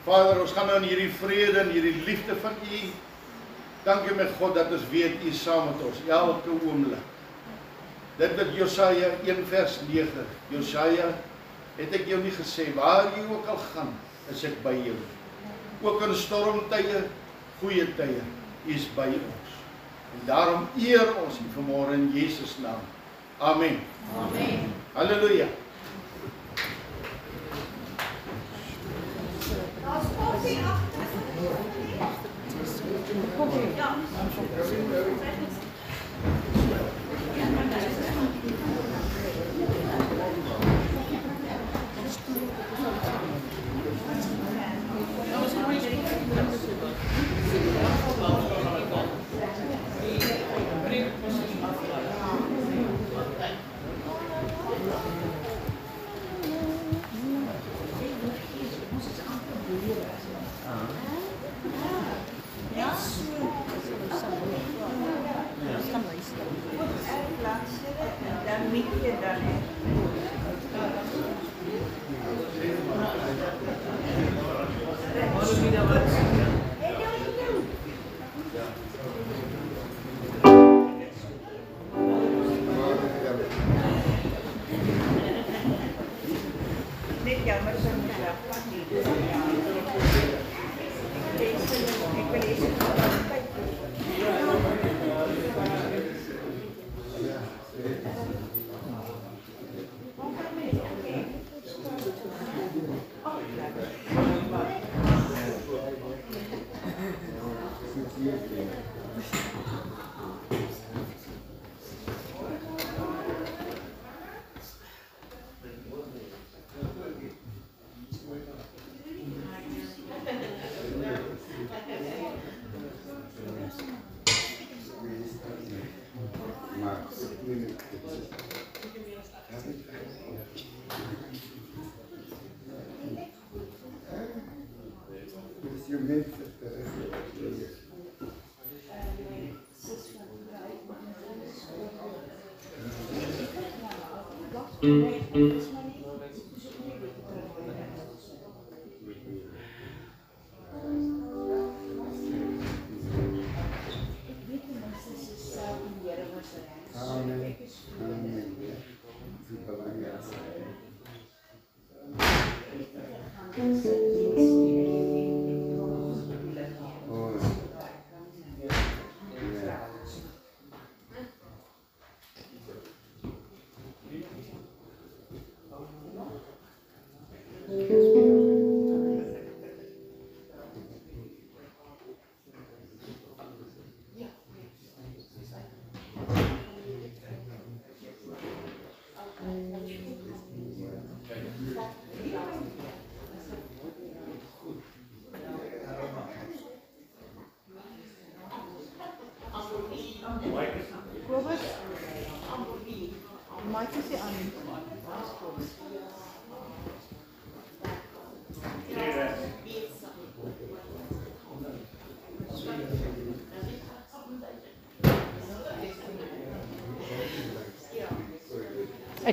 Vader, ons gaan nou in hierdie vrede en hierdie liefde van U. Dankie my God dat ons weet U is saam met ons elke oomblik. Dit wat Josaja 1 vers 9. Josaja, het ek jou nie gesê, waar jy ook al gaan, is ek by jou. Ook in stormtye, goeie tye, U is by ons. En daarom eer ons U vanmôre in Jesus naam. Amen. Amen. Halleluja.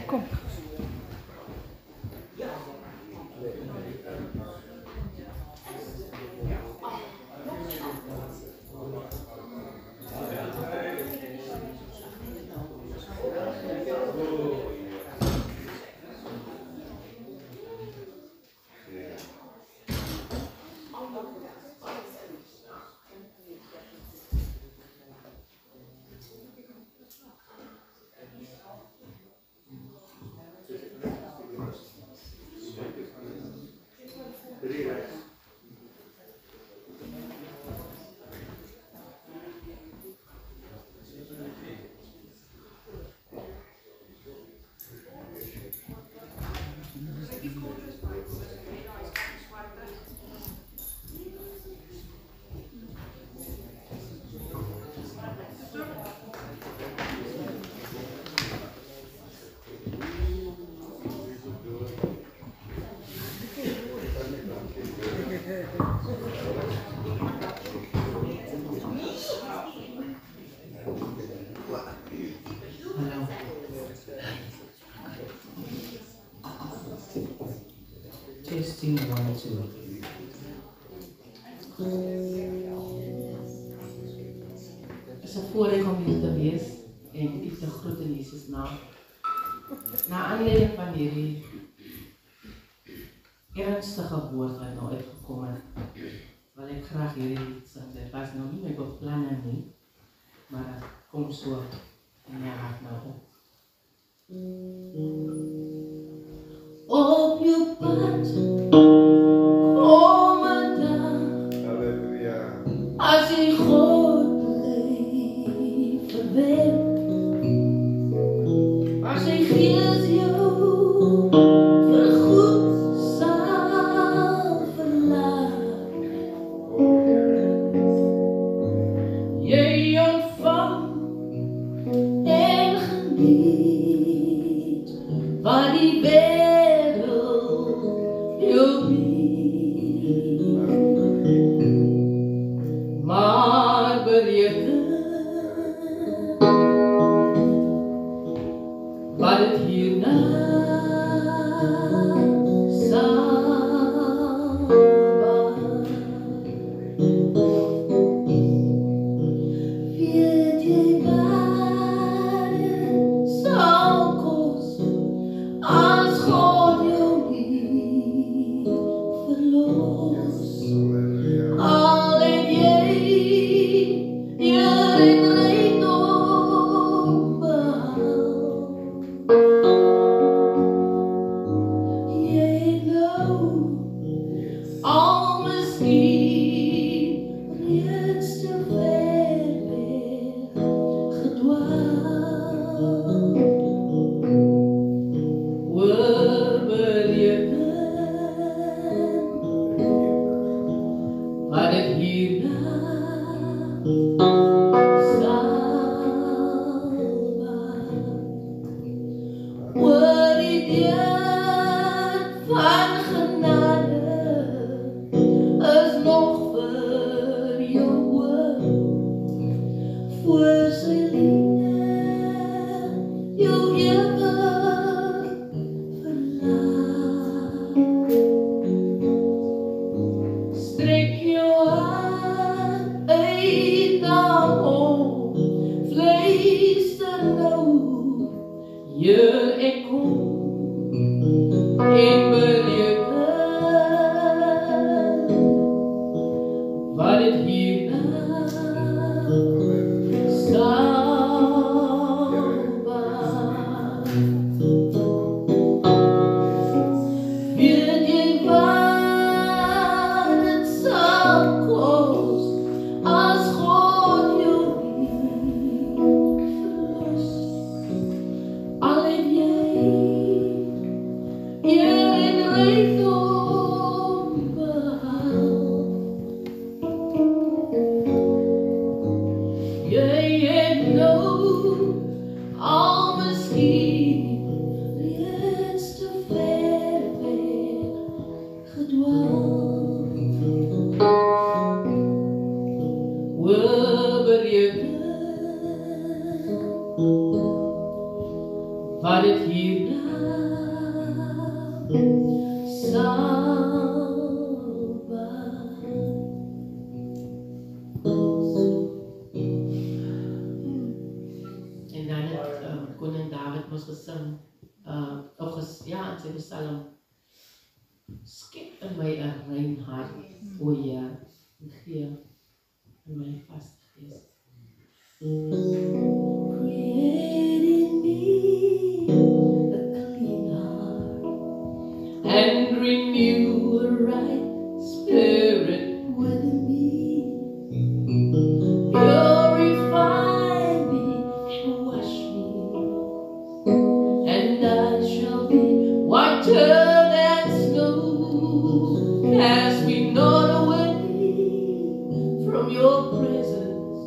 Kom. Het is een voorrecht om hier te wees en u te groeten in Jesus' naam. Na aanleiding van hierdie ernstige woord wat nou uitgekom het, wil ek graag hierdie lied sing. Dit was nou nie my beplanning nie, maar het kom so in my hart nou op. Op jou pad kom 'n dag, Halleluja. as jy God bly verwerk, as jy Gees jou vergoed sal verlaat, jy ontvang en geniet wat die wêreld jou bied. Maar bereken wat het hierna sal baat. Weet jy wat het sal kos as God jou nie verlos? Al het jy eer en rykdom behaal, jy nou al miskien reeds te ver weg gedwaal. Hoor bereken wat het hierna sal baat. Hoor die deur van genade is nog vir jou oop, voor sy liefde jou ewig verlaat. Strek jou hand uit na hom, fluister nou, Heer, ek kom en bereken wat het hierna sal baat. Weet jy wat het sal kos as God jou nie verlos? Al het jy eer en rykdom behaal, jy het nou al miskien reeds te ver weg gedwaal. Hoor bereken wat het hierna sal baat. En dan het koning David mos gesing, of ja, in sy psalm, skep in my 'n rein hart, o Heer, en gee in my vaste gees. Create in me a clean heart and renew a right spirit within me. Purify me and wash me, and I shall be whiter than snow. Cast me not away from your presence,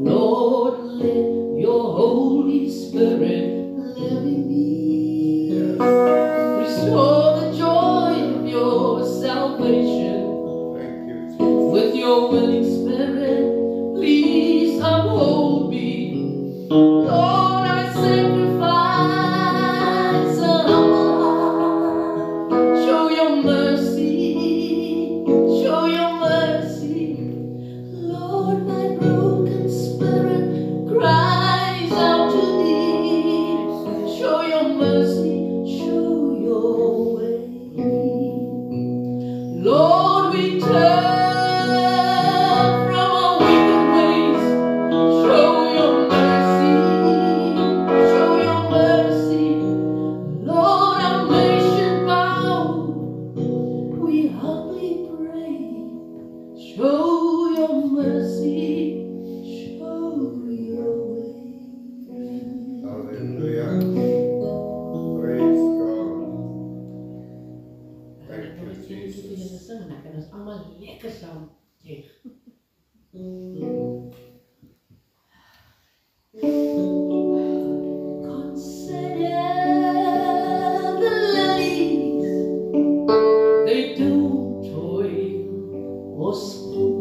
Lord. Let your Holy Spirit live in me. Restore the joy of your salvation. Thank you. With your willing spirit, please uphold me. Lord, I sacrifice a humble heart. Show your mercy, show your mercy. show your mercy, show your way. Hallelujah. Praise God. Thank you, Jesus. En dan kan ons allemaal lekker saam juig. Consider the lilies, they don't toil or spin,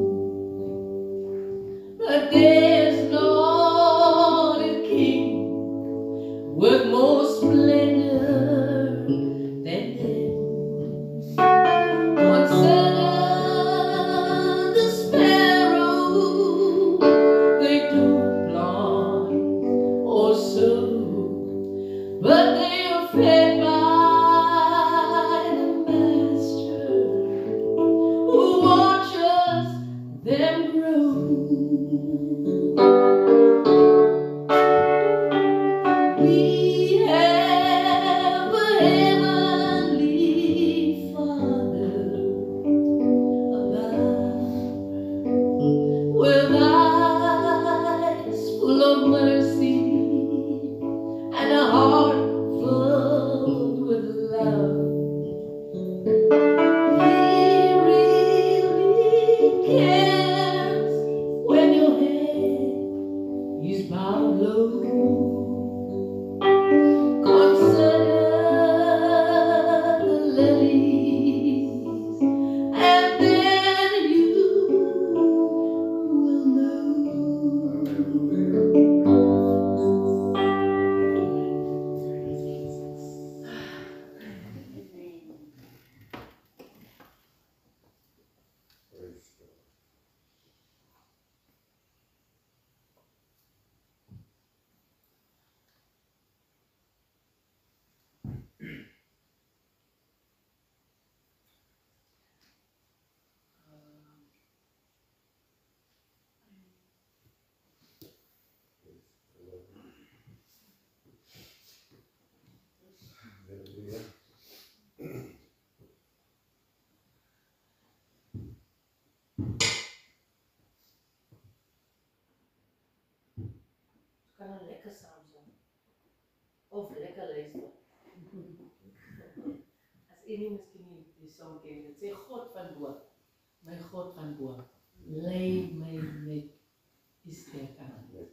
but there's not a king with more splendor than them. Consider the sparrow, they don't plant or sow, but they are fed by the Master who watches them grow. We have a heavenly Father above, with eyes full of mercy and a heart filled with love. He really cares when your head is bowed low. Consider the lilies, and then you will know. Praise God. Hallelujah. Kan dan lekker saam zong. Of lekker luister. As enie miskien nie die song ken, dit sê God van bo, my God van bo, lei my met die sterk aan. Lei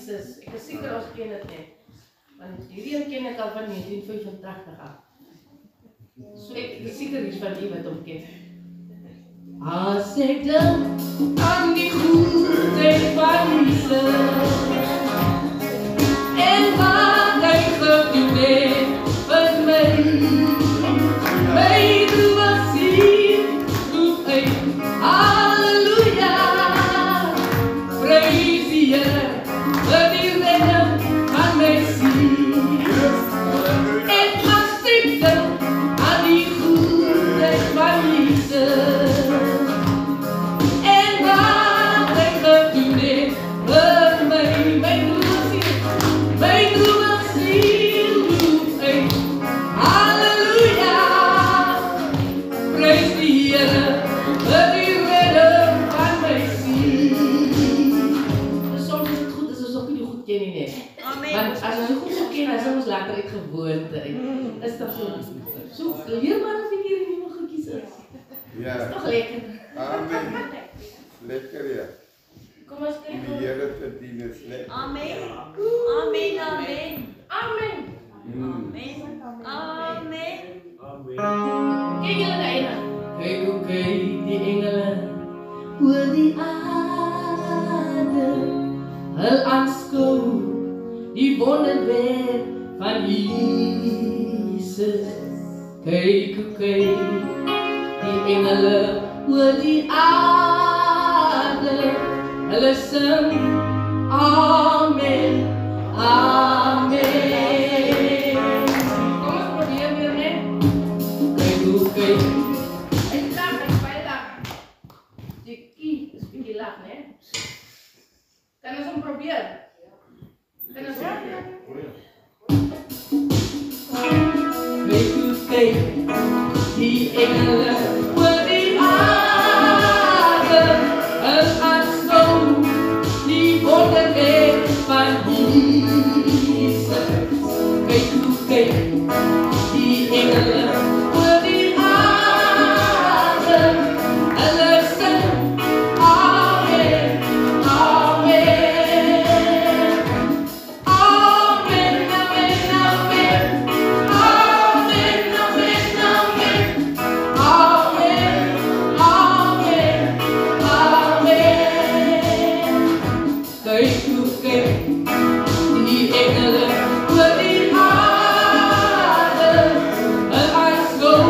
Jesus. Ek is seker ons ken dit net. Want hierdie een ken ek al van 1985 af. So ek is seker iets van u wat hom ken. As ek dink aan die goedheid van Jesus en wat hy gedoen het vir my, my droe siel roep uit, halleluja, prys die Here vir die redding van my siel. En as ek dink aan die goedheid van Jesus en wat hy gedoen het vir my, my droe siel roep uit, halleluja, prys die Here vir die redding van my siel. Soms is het goed as ons ook nie goed ken nie. Want as ons goed so ken, is ons lekker uit gewoonte. Is toch so leer maar as ek hier die nieuwe goedkies is. Ja. Is toch lekker. Amen. Lekker ja. Kom ons kyk. Die Here te dien is lekker. Amen. Amen. Amen. Amen. Amen. Amen. Kyk julle na ene. Kyk hoe kyk die engele oor die aarde, hul aanskou die wonderwerk van Jesus. Kyk hoe kyk die engele oor die aarde, hulle sing Amen, Amen. Kom ons probeer weer net. Kyk hoe kyk. Ek baie lag. Die kie is bietjie lag, né? Kan ons hom probeer? Kan ons probeer? Kyk hoe kyk die engele oor die aarde, hul aanskou die wonderwerk van Jesus. Kyk hoe kyk die engele oor die aarde, hulle sing Amen, Amen. Amen, Amen, Amen. Amen, Amen, Amen. Amen, Amen, Amen. Kyk hoe kyk die engele oor die aarde, hul aanskou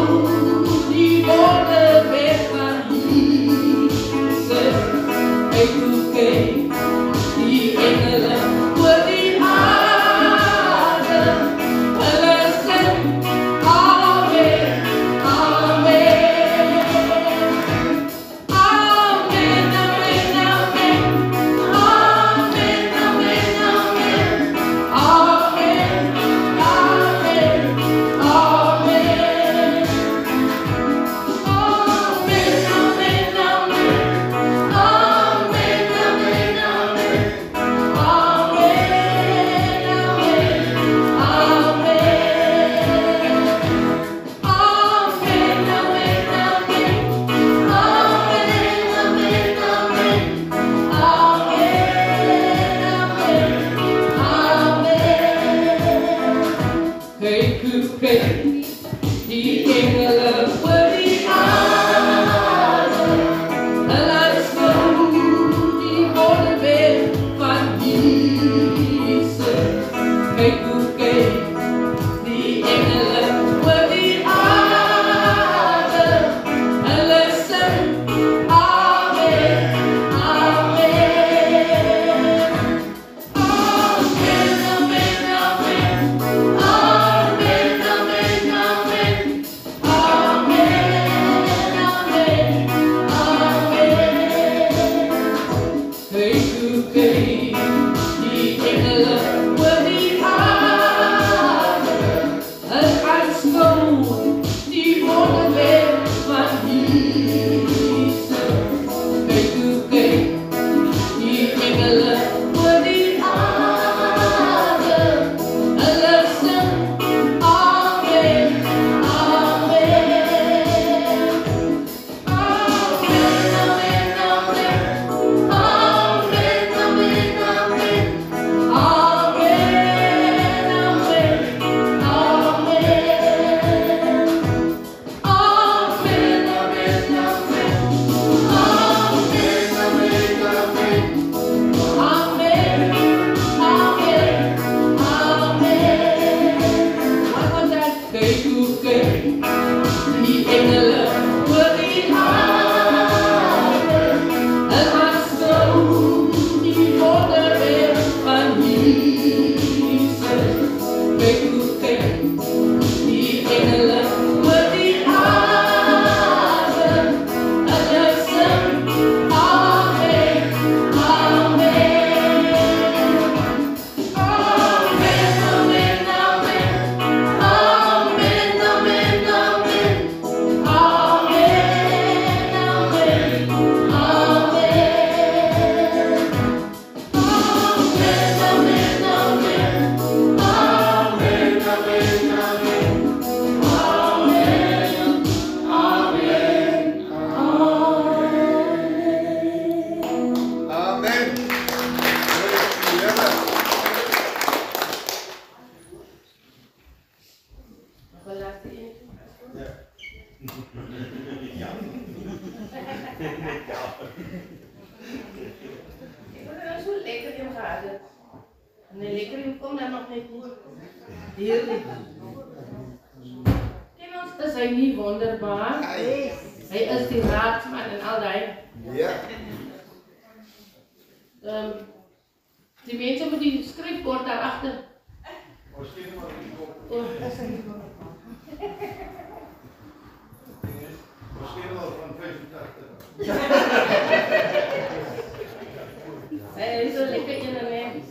die wonderwerk van Jesus. Kyk hoe kyk die engele oor die aarde, hulle sing Amen, Amen. Amen, Amen, Amen. Amen, Amen, Amen. Amen, Amen, Amen. Amen, Amen, Amen. Amen, Amen, Amen. Kyk hoe kyk die engele oor die aarde, hulle aanskou die wonderwerk van Jesus. Kyk hoe kyk die engele oor die aarde, hulle sing Amen, Amen. Amen, Amen, Amen. Amen, Amen, Amen. Amen, Amen, Amen. Kyk hoe kyk die engele oor die aarde, Nee, lekker, hoe kom dan nog net nie? Heerlijk. Ken ons, is hy nie wonderbaar? Hy is die raadsman en al die. Ja. Die mense met die skryfbord daarachter. Ons ken maar die kop. Ons ken al van 85. Hy is so lekker in en net.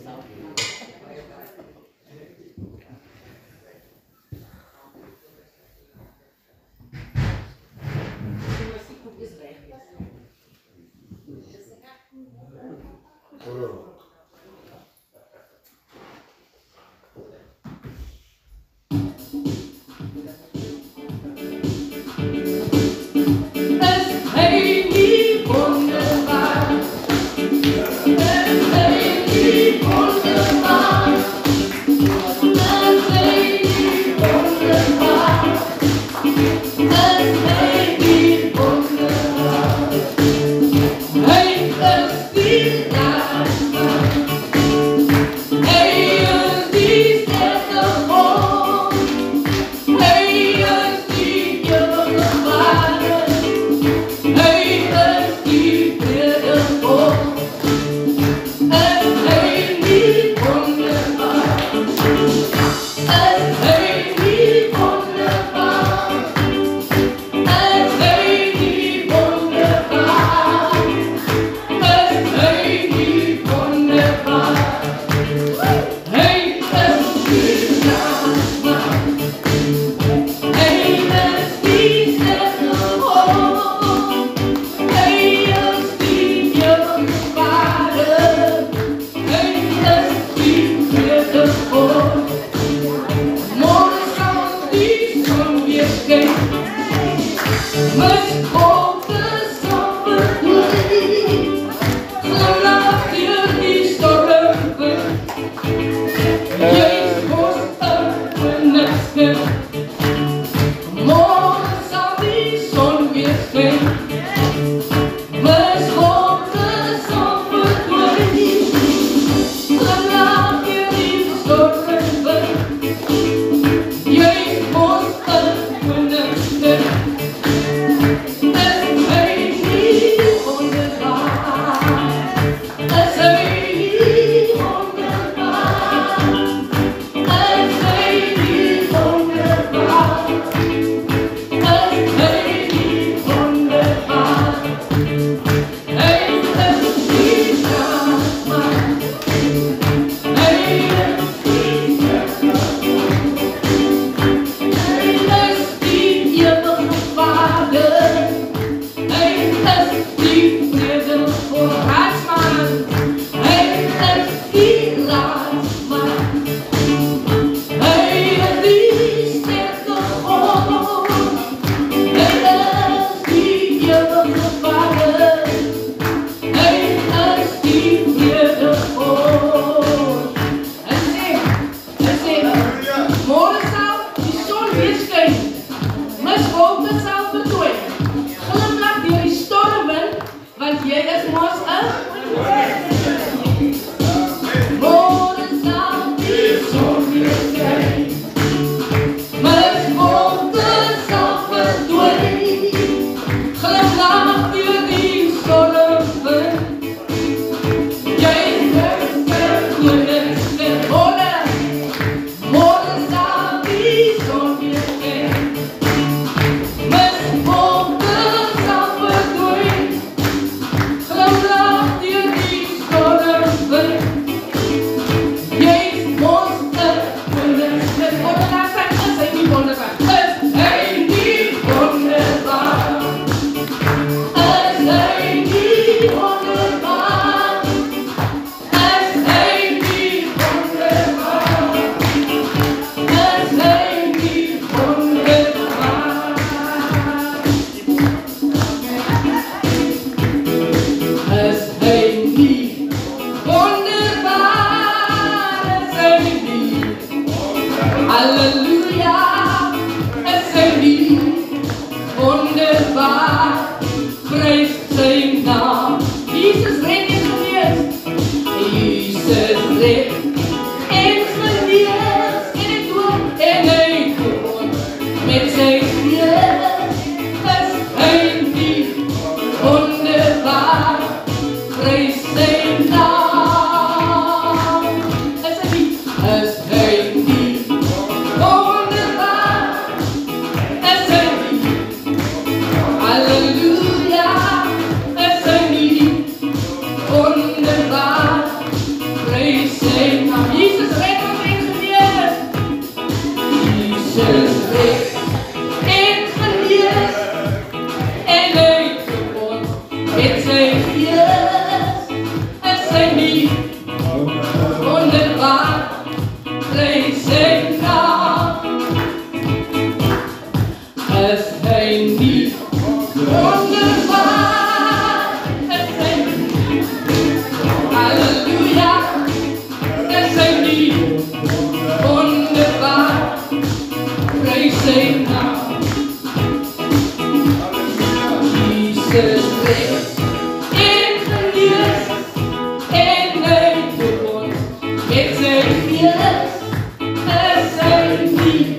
Ik zeg yes, er zijn niet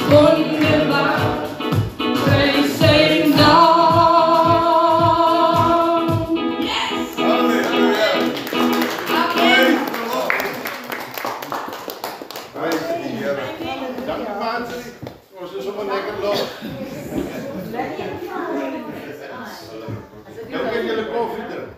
wonderbaar. Wij zijn dan. Yes! Halleluja. Amen. Prijs die Here. Dankie Maatje. Ons is sommer lekker los. Nou kan julle koffie drink.